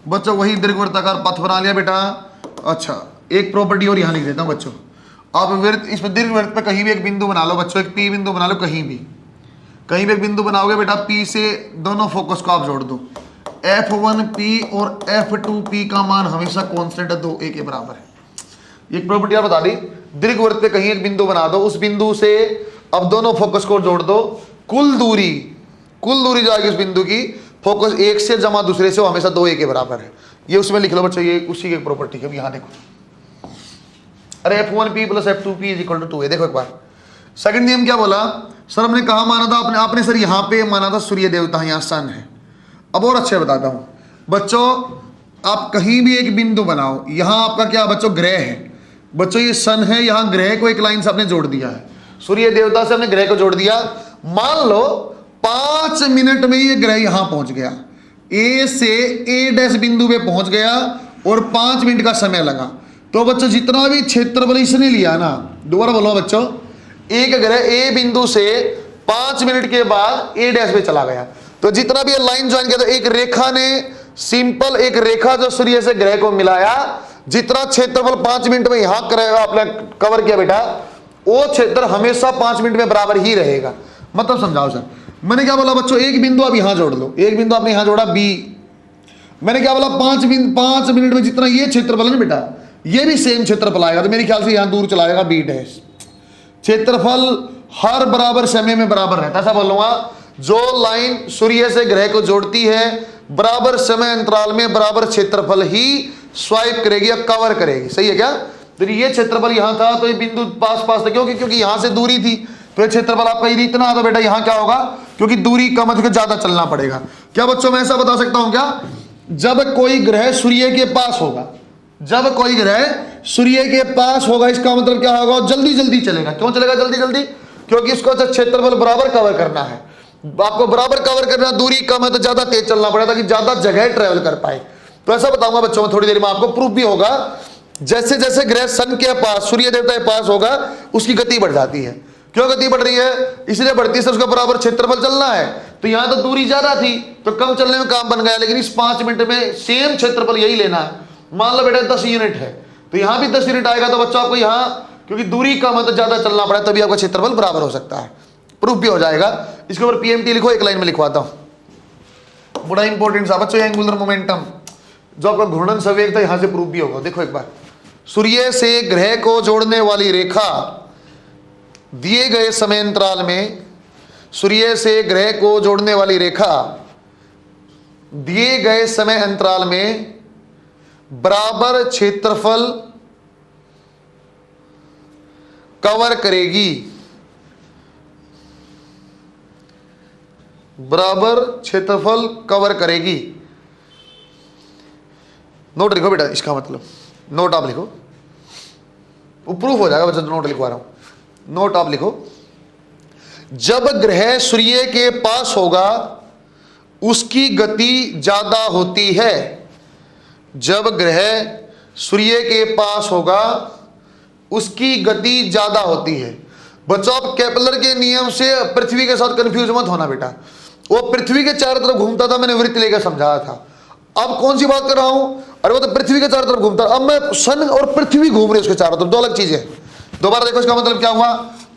Speaker 1: बच्चों वही दीर्घवृत्ताकार पथ बना लिया बेटा। अच्छा एक प्रॉपर्टी और यहां लिख देता हूं बच्चों, आप वृत्त, इसमें दीर्घवृत्त पे कहीं भी एक बिंदु बना लो बच्चों, एक पी बिंदु बना लो, कहीं भी एक बिंदु बनाओगे बेटा, पी से दोनों फोकस को आप जोड़ दो। F1P और F2P का मान हमेशा कांस्टेंट है, 2 a के बराबर है। एक प्रॉपर्टी बता दी, दीर्घवृत्त पे कहीं एक बिंदु बना दो, उस बिंदु से अब दोनों फोकस को जोड़ दो, कुल दूरी जो आएगी उस बिंदु की, फोकस एक से जमा दूसरे से वो हमेशा 2a के बराबर है। ये उसमें लिख लो बच्चों, ये उसी की प्रॉपर्टी है। यहाँ देखो, अरे f1p + f2p = 2a। देखो एक बार सेकंड नियम क्या बोला सर, हमने कहा माना था आपने सर यहाँ पे माना था सूर्य देवता, यहाँ सन है। अब और अच्छे बताता हूँ बच्चों, आप कहीं भी एक बिंदु बनाओ, यहाँ आपका क्या बच्चों ग्रह है, बच्चों ये सन है, यहाँ ग्रह को एक लाइन से आपने जोड़ दिया है, सूर्य देवता से हमने ग्रह को जोड़ दिया। मान लो 5 मिनट में ये ग्रह यहाँ पहुंच गया, ए से a' बिंदु पे पहुंच गया और 5 मिनट का समय लगा। तो बच्चों जितना भी क्षेत्रफल इसने लिया ना, दोबारा बोलो बच्चों, एक ग्रह ए बिंदु से 5 मिनट के बाद a' पे चला गया, तो जितना भी लाइन ज्वाइन किया, तो एक रेखा ने सिंपल एक रेखा जो सूर्य से ग्रह को मिलाया, जितना क्षेत्रफल 5 मिनट में यहां आपने कवर किया बेटा, वो क्षेत्र हमेशा 5 मिनट में बराबर ही रहेगा। मतलब समझाओ सर, मैंने क्या बोला बच्चों, एक बिंदु आप यहां जोड़ लो, एक बिंदु आपने यहां जोड़ा बी, मैंने क्या बोला 5 मिनट में जितना ये क्षेत्रफल है ना बेटा, ये भी सेम क्षेत्रफल आएगा, तो मेरे ख्याल से यहां दूर चला जाएगा b'। क्षेत्रफल हर बराबर समय में बराबर रहता है, ऐसा बोलूंगा, जो लाइन सूर्य से ग्रह को जोड़ती है बराबर समय अंतराल में बराबर क्षेत्रफल ही स्वाइप करेगी या कवर करेगी। सही है क्या? तो ये क्षेत्रफल यहां था, तो ये बिंदु पास था, क्योंकि यहां से दूरी थी, तो ये क्षेत्रफल आपका यदि इतना था बेटा, यहां क्या होगा, क्योंकि दूरी कम है तो ज्यादा चलना पड़ेगा। क्या बच्चों मैं ऐसा बता सकता हूं क्या, जब कोई ग्रह सूर्य के पास होगा, जब कोई ग्रह सूर्य के पास होगा, इसका मतलब क्या होगा, जल्दी जल्दी चलेगा। क्यों चलेगा जल्दी जल्दी? क्योंकि इसको क्षेत्रफल बराबर कवर करना है, आपको बराबर कवर करना, दूरी कम है तो ज्यादा तेज चलना पड़ेगा ताकि ज्यादा जगह ट्रेवल कर पाए। तो ऐसा बताऊंगा बच्चों में, थोड़ी देर में आपको प्रूफ भी होगा, जैसे जैसे ग्रह सन के पास, सूर्य देवता के पास होगा, उसकी गति बढ़ जाती है। क्यों गति बढ़ रही है? इसलिए बढ़ती है, उसका बराबर क्षेत्रफल चलना है, तो यहां तो दूरी ज्यादा थी तो कम चलने में काम बन गया, लेकिन इस 5 मिनट में सेम क्षेत्रफल यही लेना है। मान लो बेटा 10 यूनिट है, तो यहां भी 10 यूनिट आएगा, तो बच्चों आपको यहां क्योंकि दूरी कम है तो ज्यादा चलना पड़ा, तभी आपका क्षेत्रफल बराबर हो सकता है। प्रूफ भी हो जाएगा। इसके ऊपर पीएमटी लिखो, एक लाइन में लिखवाता हूं, बड़ा इंपॉर्टेंट सा बच्चों, एंगुलर मोमेंटम, जो आपका घूर्णन संवेग था, यहां से प्रूफ भी होगा। देखो एक बार, सूर्य से ग्रह को जोड़ने वाली रेखा दिए गए समय अंतराल में, सूर्य से ग्रह को जोड़ने वाली रेखा दिए गए समय अंतराल में बराबर क्षेत्रफल कवर करेगी, बराबर क्षेत्रफल कवर करेगी। नोट लिखो बेटा, इसका मतलब नोट आप लिखो, वो प्रूफ हो जाएगा बच्चा, नोट लिखवा रहा हूं, नोट आप लिखो। जब ग्रह सूर्य के पास होगा उसकी गति ज्यादा होती है, जब ग्रह सूर्य के पास होगा उसकी गति ज्यादा होती है। बच्चों आप केपलर के नियम से पृथ्वी के साथ कंफ्यूज मत होना बेटा, वो पृथ्वी के चारों तरफ घूमता था, मैंने वृत्त लेकर समझाया था। अब कौन सी बात कर रहा हूं, अरे वो तो पृथ्वी के चारों तरफ घूमता, अब मैं सन और पृथ्वी घूम रहे उसके चारों तरफ, दो अलग चीजें। दोबारा देखो इसका मतलब क्या हुआ,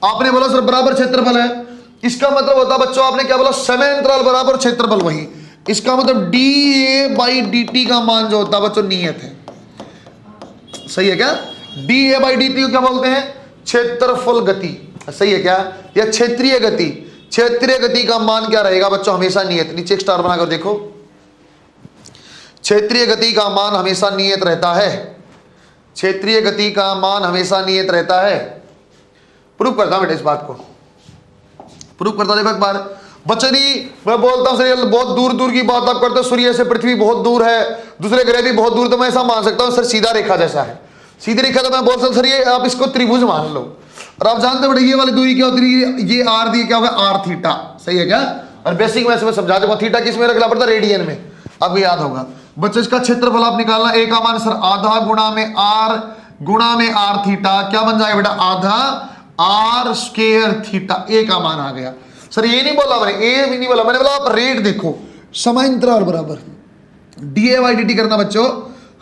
Speaker 1: आपने बोला सर बराबर क्षेत्रफल है, इसका मतलब होता बच्चों आपने क्या बोला, समय अंतराल बराबर क्षेत्रफल वही, इसका मतलब dA/dt का मान जो होता है बच्चों नियत है। सही है क्या? dA/dt को क्या बोलते हैं? क्षेत्रफल गति। सही है क्या? या क्षेत्रीय गति। क्षेत्रीय गति का मान क्या रहेगा बच्चों? हमेशा नियत। नीचे एक स्टार बनाकर देखो, क्षेत्रीय गति का मान हमेशा नियत रहता है, क्षेत्रीय गति का मान हमेशा नियत रहता है। प्रूफ करता हूं बेटा, इस बात को प्रूफ करता हूं। देखो एक बार बच्चे, मैं बोलता हूं सर बहुत दूर दूर की बात आप करते हो, सूर्य से पृथ्वी बहुत दूर है, दूसरे ग्रह भी बहुत दूर, तो मैं ऐसा मान सकता हूं सर सीधा रेखा जैसा है, सीधी रेखा, तो मैं बोल सकता हूं सर ये आप इसको त्रिभुज मान लो। और आप जानते बेटा ये वाली दूरी क्या होती है, ये आर दी क्या होगा, आर थीटा। सही है क्या? और बेसिक में समझा दूंगा, थीटा किस में रखना पड़ता है, रेडियन में, आपको याद होगा। बच्चों इसका क्षेत्रफल आप निकालना, ए का मान सर आधा गुणा में आर थीटा, क्या बन जाएगा बेटा, आधा आर स्क्वायर थीटा, ए का मान आ गया। सर ये नहीं बोला मैंने, ए भी नहीं बोला मैंने, बोला आप रेट देखो, समय अंतराल बराबर dA/dt करना बच्चों,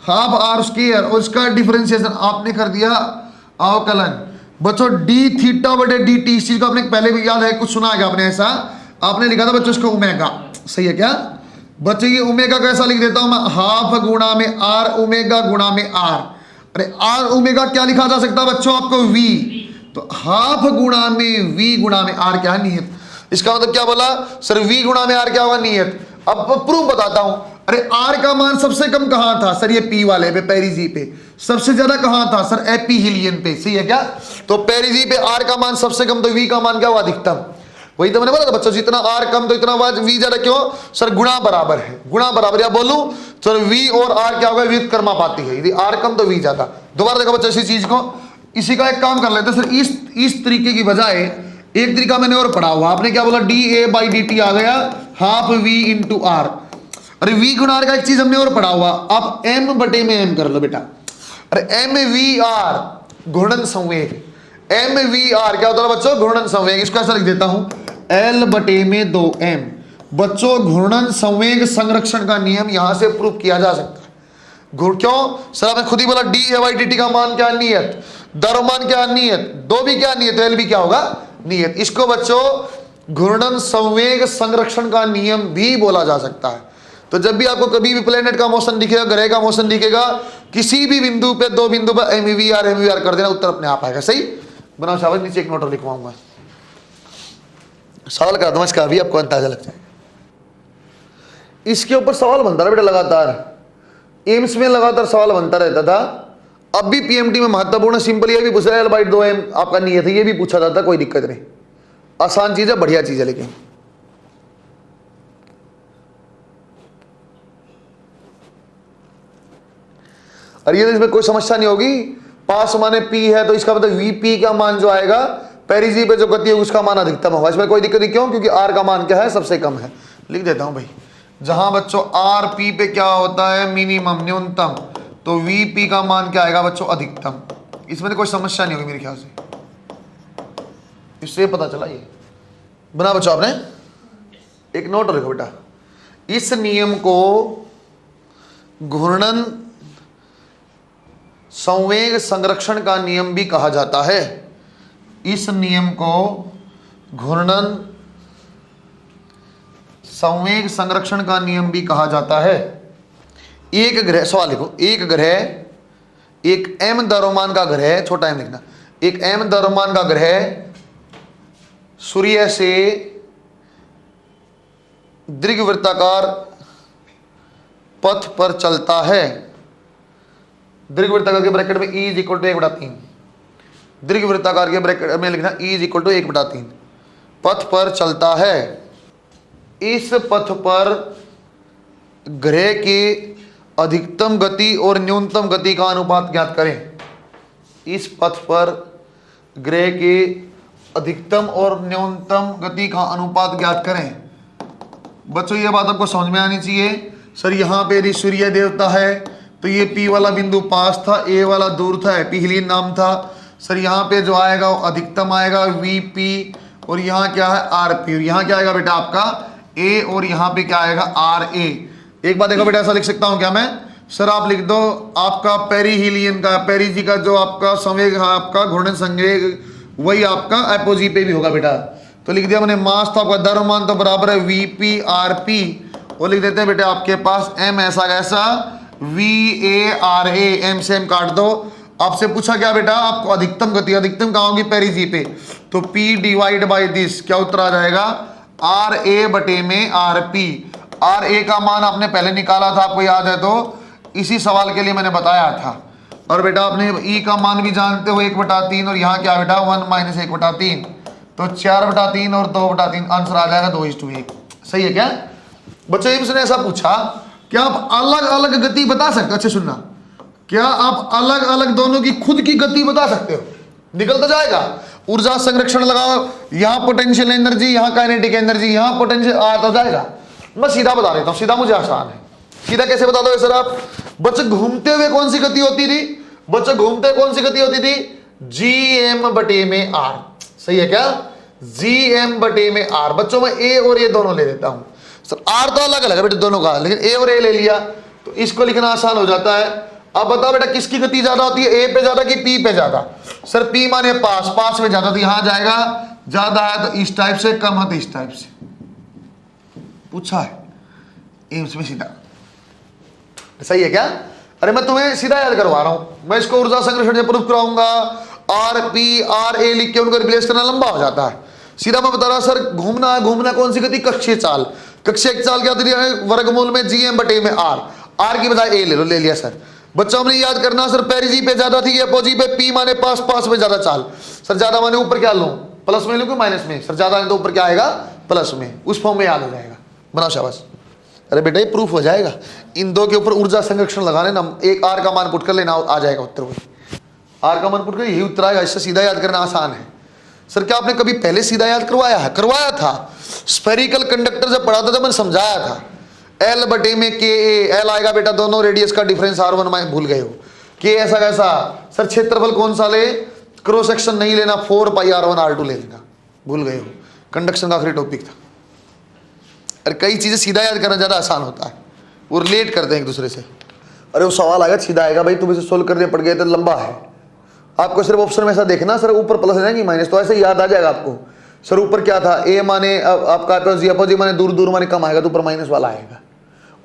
Speaker 1: हाफ आर स्क्वायर और इसका डिफरेंशिएशन आपने कर दिया अवकलन। बच्चों डी थीटा बटे डी टी, इस चीज को आपने पहले भी याद है, कुछ सुना है आपने ऐसा, आपने लिखा था बच्चों इसको ओमेगा। सही है क्या बच्चों? ये ओमेगा कैसा लिख देता हूं मैं, हाफ गुणा में आर ओमेगा गुणा में आर, अरे आर ओमेगा क्या लिखा जा सकता है बच्चों आपको v, तो हाफ गुणा में v गुणा में r क्या है नियत। इसका मतलब क्या बोला सर v गुणा में r क्या होगा नियत। अब प्रूफ बताता हूं। अरे r का मान सबसे कम कहां था सर, ये p वाले पे पेरिजी पे। सबसे ज्यादा कहां था सर एपीहिलियन पे, सही है क्या। तो पेरिजी पे r का मान सबसे कम, तो v का मान क्या हुआ अधिकतम। वही तो मैंने बोला था बच्चों जितना r कम तो इतना v ज्यादा, क्यों सर गुणा बराबर है, गुणा बराबर। या बोलूं सर v और r क्या होगा व्युत्क्रमापाती है, यदि r कम तो v ज्यादा। दोबारा देखो बच्चों इसी चीज को, इसी का एक काम कर लेते सर, इस तरीके की बजाय एक तरीका मैंने और पढ़ा हुआ। आपने क्या बोला dA/dt आ गया हाफ v इंटू आर। अरे v गुणा r का एक चीज हमने और पढ़ा हुआ, आप m बटे में m कर लो बेटा। अरे mvr घूर्णन संवेग, mvr क्या होता है बच्चों घूर्णन संवेग। इसको ऐसा लिख देता हूं l बटे में 2m। बच्चों घूर्णन संवेग संरक्षण का नियम यहां से प्रूव किया जा सकता है। क्यों सर आपने खुद ही बोला dA/dt का मान क्या नियत, द्रव्यमान क्या नियत, दो भी क्या नियत, एल भी क्या होगा नियत। इसको बच्चों घूर्णन संवेग संरक्षण का नियम भी बोला जा सकता है। तो जब भी आपको कभी भी प्लेनेट का मोशन दिखेगा, ग्रह का मोशन दिखेगा, किसी भी बिंदु पे, दो बिंदु पर mvr कर देना, उत्तर अपने आप आएगा। सही बनाओ शाबाश, नीचे एक नोट लिखवाऊंगा, सवाल कर दूंगा, इसका भी आपको अंदाजा लग जाएगा। इसके ऊपर सवाल बनता रहा बेटा लगातार, एम्स में लगातार सवाल बनता रहता था। अब भी पीएमटी में महत्वपूर्ण सिंपल ये भी पूछ रहा है l/2m आपका नियत है, ये भी पूछा जाता है, कोई दिक्कत नहीं, आसान चीज है, बढ़िया चीज है। लेकिन और ये इसमें कोई समस्या नहीं होगी। पास माने p है तो इसका मतलब vp का मान जो आएगा पेरिजी पे जो गति है उसका मान अधिकतम होगा, इसमें कोई दिक्कत नहीं। क्यों, क्योंकि r का मान क्या है सबसे कम है। लिख देता हूं भाई, जहां बच्चों rp पे क्या होता है मिनिमम न्यूनतम, तो vp का मान क्या आएगा बच्चों अधिकतम। इसमें तो कोई समस्या नहीं होगी मेरे ख्याल से, इससे पता चला। ये बना बच्चों आपने एक नोट रखो बेटा, इस नियम को घूर्णन संवेग संरक्षण का नियम भी कहा जाता है। इस नियम को घूर्णन संवेग संरक्षण का नियम भी कहा जाता है। एक ग्रह, सवाल लिखो, एक ग्रह, एक m द्रव्यमान का ग्रह, छोटा m लिखना, एक m द्रव्यमान का ग्रह सूर्य से दीर्घवृत्ताकार पथ पर चलता है। दीर्घवृत्ताकार के ब्रैकेट में E = 1/3, दीर्घवृत्ताकार के ब्रैकेट में लिखना E = 1/3 पथ पर चलता है। इस पथ पर ग्रह के अधिकतम गति और न्यूनतम गति का अनुपात ज्ञात करें। इस पथ पर ग्रह के अधिकतम और न्यूनतम गति का अनुपात ज्ञात करें। बच्चों ये बात आपको समझ में आनी चाहिए। सर यहाँ पे यदि सूर्य देवता है तो ये P वाला बिंदु पास था, A वाला दूर था, एपीहिलियन नाम था। सर यहाँ पे जो आएगा वो अधिकतम आएगा VP, और यहाँ क्या है RP, और यहाँ क्या आएगा बेटा आपका A, और यहाँ पे क्या आएगा RA। एक बात देखो बेटा, ऐसा लिख सकता हूँ क्या मैं, सर आप लिख दो आपका पेरिहिलियन का, पेरिजी का जो आपका संवेग है, आपका घूर्णन संवेग, वही आपका एपोजी पे भी होगा बेटा। तो लिख दिया मैंने, मास तो आपका द्रव्यमान तो बराबर है VP RP, और लिख देते हैं बेटा आपके पास m ऐसा कैसा VA/RA, m से m काट दो। आपसे पूछा क्या बेटा आपको अधिकतम गति, अधिकतम कहाँ होगी पेरिजी पे, तो P/दिस क्या उत्तर आ जाएगा RA बटे में RP। RA का मान आपने पहले निकाला था, आपको याद है, तो इसी सवाल के लिए मैंने बताया था। और बेटा आपने E का मान भी जानते हो 1/3, और यहाँ क्या बेटा 1 - 1/3, तो 4/3 और 2/3 आंसर आ जाएगा 2:1। सही है क्या बच्चों। इसने ऐसा पूछा क्या आप अलग अलग गति बता सकते हो, अच्छे सुनना, क्या आप अलग अलग दोनों की खुद की गति बता सकते हो, निकल तो जाएगा। ऊर्जा संरक्षण लगाओ, यहाँ पोटेंशियल एनर्जी, यहाँ काइनेटिक एनर्जी, यहाँ पोटेंशियल आ तो जाएगा। मैं सीधा बता देता हूँ, सीधा मुझे आसान है। सीधा कैसे बता दोगे सर आप, बच्चे घूमते हुए कौन सी गति होती थी, बच्चे घूमते हुए कौन सी गति होती थी GM बटे में R। सही है क्या, GM बटे में R। बच्चों में A और A दोनों ले लेता हूं। सर R तो अलग अलग है बेटे दोनों का, लेकिन A और A ले लिया तो इसको लिखना आसान हो जाता है। अब बताओ बेटा किसकी गति ज्यादा होती है, A पे ज्यादा कि P पे ज्यादा। सर P माने पास, पास में ज्यादा, तो यहां जाएगा, ज्यादा है तो इस टाइप से, कम है तो इस टाइप से। पूछा है एम्स में सीधा, सही है क्या। अरे मैं तुम्हें सीधा याद करवा रहा हूं, मैं इसको ऊर्जा संरक्षण से प्रूफ कराऊंगा, आर पी आर ए लिख के उनको रिप्लेस करना लंबा हो जाता है। सीधा मैं बता रहा सर घूमना, घूमना कौन सी गति, कक्षीय चाल। कक्षीय चाल क्या होती है, वर्गमूल में जी एम बटे में आर की बजाय ए ले लो, ले लिया सर। बच्चों हमने याद करना सर पेरिजी पे ज्यादा थी, अपोजी पे पी माने पास, पास में ज्यादा चाल। सर ज्यादा माने ऊपर क्या लूं, प्लस में लूं कि माइनस में, सर ज्यादा नहीं तो ऊपर क्या आएगा प्लस में, उस फॉर्म में याद हो जाएगा। बनाओ शाबाश। अरे बेटा ये प्रूफ हो जाएगा, इन दो के ऊपर ऊर्जा संरक्षण लगाने ना, एक आर का मान पुट कर लेना, आ जाएगा उत्तर। वही आर का मान पुट कर यही उत्तर आएगा, इससे सीधा याद करना आसान है। सर क्या आपने कभी पहले सीधा याद करवाया है? करवाया था, स्फेरिकल कंडक्टर जब पढ़ाता था मैंने समझाया था, एल बटे में के ए, एल आएगा बेटा दोनों रेडियस का डिफरेंस R1 में, भूल गए हो। के ऐसा कैसा सर, क्षेत्रफल कौन सा ले, क्रॉस सेक्शन नहीं लेना, 4 पाई R1 R2 ले लेना, भूल गए हो। कंडक्शन का आखिरी टॉपिक था। अरे कई चीजें सीधा याद करना ज्यादा आसान होता है, वो रिलेट करते हैं एक दूसरे से। अरे वो सवाल आएगा सीधा आएगा भाई, तुम इसे सोल्व करने पड़ गए तो लंबा है, आपको सिर्फ ऑप्शन में ऐसा देखना सर ऊपर प्लस है कि माइनस, तो ऐसे याद आ जाएगा आपको। सर ऊपर क्या था, ए माने आपका अपोजी माने दूर दूर माने कम आएगा, तो ऊपर माइनस वाला आएगा।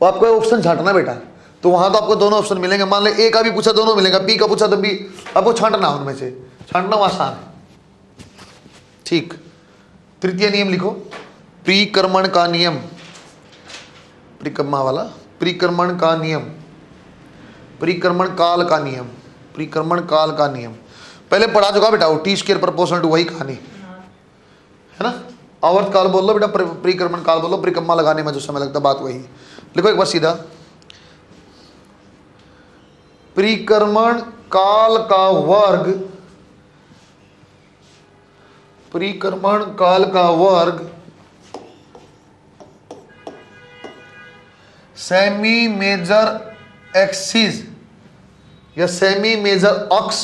Speaker 1: वो आपको ऑप्शन छांटना बेटा, तो वहां तो आपको दोनों ऑप्शन मिलेंगे। मान ले ए का भी पूछा दोनों मिलेगा, पी का पूछा तब भी आपको छांटना, उनमें से छांटना आसान है। ठीक, तृतीय नियम लिखो, प्रीक्रमण का नियम, परिक्रमा वाला, प्रीक्रमण का नियम, प्रीक्रमण काल का नियम, प्रीक्रमण काल का नियम पहले पढ़ा चुका बेटा, वो टी स्क्वायर प्रोपोर्शनल टू, वही कहानी है ना। आवर्त काल बोल लो बेटा, प्रीक्रमण काल बोलो, परिक्रमा लगाने में जो समय लगता बात वही। लिखो एक बार सीधा, प्रीक्रमण काल का वर्ग, प्रीक्रमण काल का वर्ग सेमी मेजर एक्सिस या सेमी मेजर अक्ष,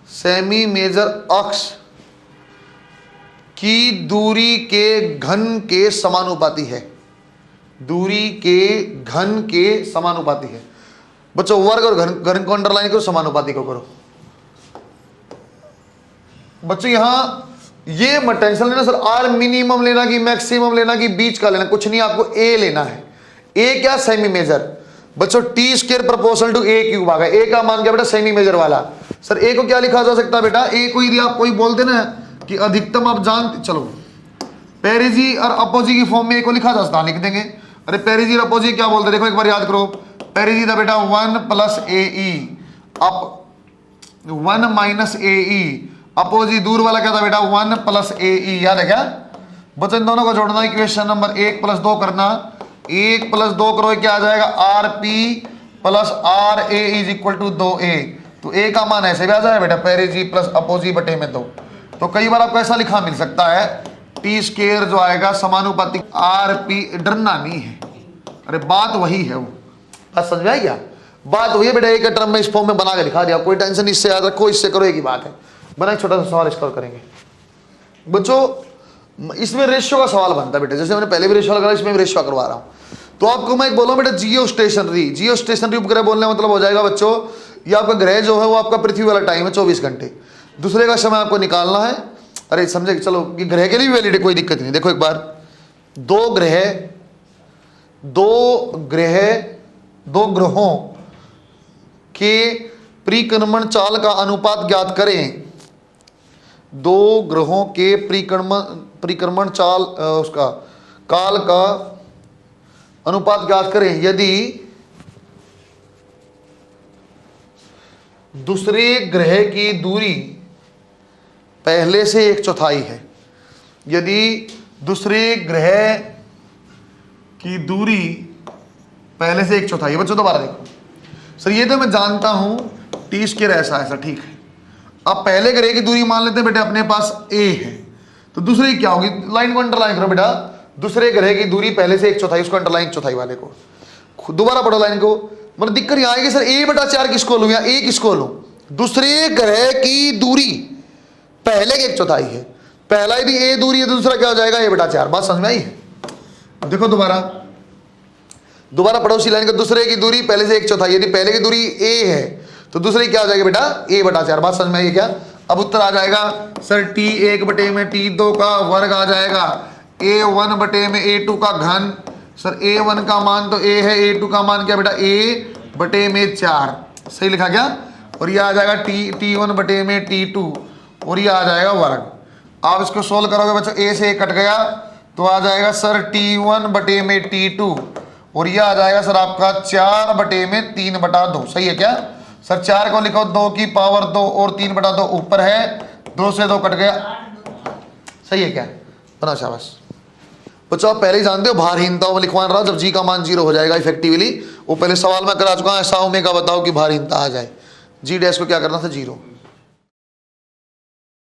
Speaker 1: सेमी मेजर अक्ष की दूरी के घन के समानुपाती है, दूरी के घन के समानुपाती है। बच्चों वर्ग और घन को अंडरलाइन करो, समानुपाती को करो। बच्चों यहां ये मत टेंशन लेना सर आर मिनिमम लेना कि मैक्सिमम लेना कि बीच का लेना, कुछ नहीं, आपको ए लेना है। ए क्या, सेमी मेजर। बच्चों T square proportional to a cube आ गया, ए का मान क्या बेटा, सेमी मेजर वाला। सर ए को क्या लिखा जा सकता है बेटा, ए को यदि आप कोई बोलते ना कि अधिकतम आप जानते, चलो पेरिजी और अपोजी की फॉर्म में ए को लिखा जा सकता, लिख देंगे। अरे पेरिजी और अपोजी क्या बोलते, देखो एक बार याद करो, पेरिजी था बेटा 1 प्लस ए ई, अप 1 माइनस ए ई, अपोजी दूर वाला क्या था बेटा 1 प्लस ए ई, याद है क्या। बच्चों दोनों को जोड़ना, इक्वेशन नंबर 1 प्लस 2 करना, 1 प्लस 2 करो क्या आ जाएगा, r p plus r a is equal to 2a। तो ए का मान ऐसे भी आ जाएगा बेटा, पेरिजी प्लस अपोजी बटे में 2। तो कई बार आपको ऐसा लिखा मिल सकता है, टी स्क्वायर जो आएगा समानुपाती आर पी, डरना नहीं है, अरे बात वही है, वो बात समझ में आई क्या, बात वही है बेटा। एक टर्म में इस फॉर्म में बना के लिखा दिया, कोई टेंशन, इससे याद रखो, इससे करो, एक ही बात है। बना एक छोटा सा सवाल स्कोर करेंगे बच्चों, इसमें रेशियो का सवाल बनता है बेटा, जैसे मैंने पहले भी रेशियो लगाया, इसमें भी रेशियो करवा रहा हूं। तो आपको मैं एक बोलूं बेटा, जियो स्टेशनरी, जियो स्टेशनरी उपग्रह बोलने का मतलब हो जाएगा बच्चों, ये आपका ग्रह जो है वो आपका पृथ्वी वाला टाइम है 24 घंटे, दूसरे का समय आपको निकालना है। अरे समझे, चलो ये ग्रह के लिए भी वैलिड है, कोई दिक्कत नहीं। देखो एक बार, दो ग्रहों के परिक्रमण चाल का अनुपात ज्ञात करें, दो ग्रहों के परिक्रमण चाल उसका काल का अनुपात ज्ञात करें यदि दूसरे ग्रह की दूरी पहले से 1/4 है, यदि दूसरे ग्रह की दूरी पहले से 1/4 है। बच्चों दोबारा देखो सर, ये तो मैं जानता हूं टी स्क्वायर ऐसा ठीक है। अब पहले ग्रह की दूरी मान लेते हैं बेटे अपने पास a है, तो दूसरी क्या होगी, लाइन को अंडरलाइन करो बेटा, दूसरे ग्रह की दूरी पहले से 1/4, उसको अंडरलाइन 1/4 वाले को दोबारा पढ़ो लाइन को। मतलब दिक्कत यहाँ आएगी सर a/4 किसको लूं या a किसको लूं, दूसरे ग्रह की दूरी पहले के 1/4 है, पहला यदि a दूरी है तो दूसरा क्या हो जाएगा a/4। बात समझ में आई है। अब देखो दोबारा पढ़ो उसी लाइन को, दूसरे की दूरी पहले से 1/4, यदि पहले की दूरी a है तो दूसरी क्या हो जाएगी बेटा a/4। बात समझ में आई क्या। अब उत्तर आ जाएगा सर t1 बटे में t2 का वर्ग आ जाएगा, a1 बटे में a2 का घन। सर a1 का मान तो a है, a2 का मान क्या बेटा a बटे में 4, सही लिखा क्या। और ये आ जाएगा T1 बटे में T2 और ये आ जाएगा वर्ग। आप इसको सोल्व करोगे बच्चों, ए से कट गया तो आ जाएगा सर T1 बटे में T2 और ये आ जाएगा सर आपका 4 बटे में 3/2। सही है क्या सर। 4 को लिखो 2 की पावर 2 और 3/2 ऊपर है, 2 से 2 कट गया। सही है क्या, बना शाबाश। बच्चों आप पहले ही जानते हो भारहीनता में लिखवा रहा, जब जी का मान 0 हो जाएगा इफेक्टिवली। वो पहले सवाल में करा चुका, ऐसा ओमेगा बताओ कि भारहीनता आ जाए। जी डैश को क्या करना था 0।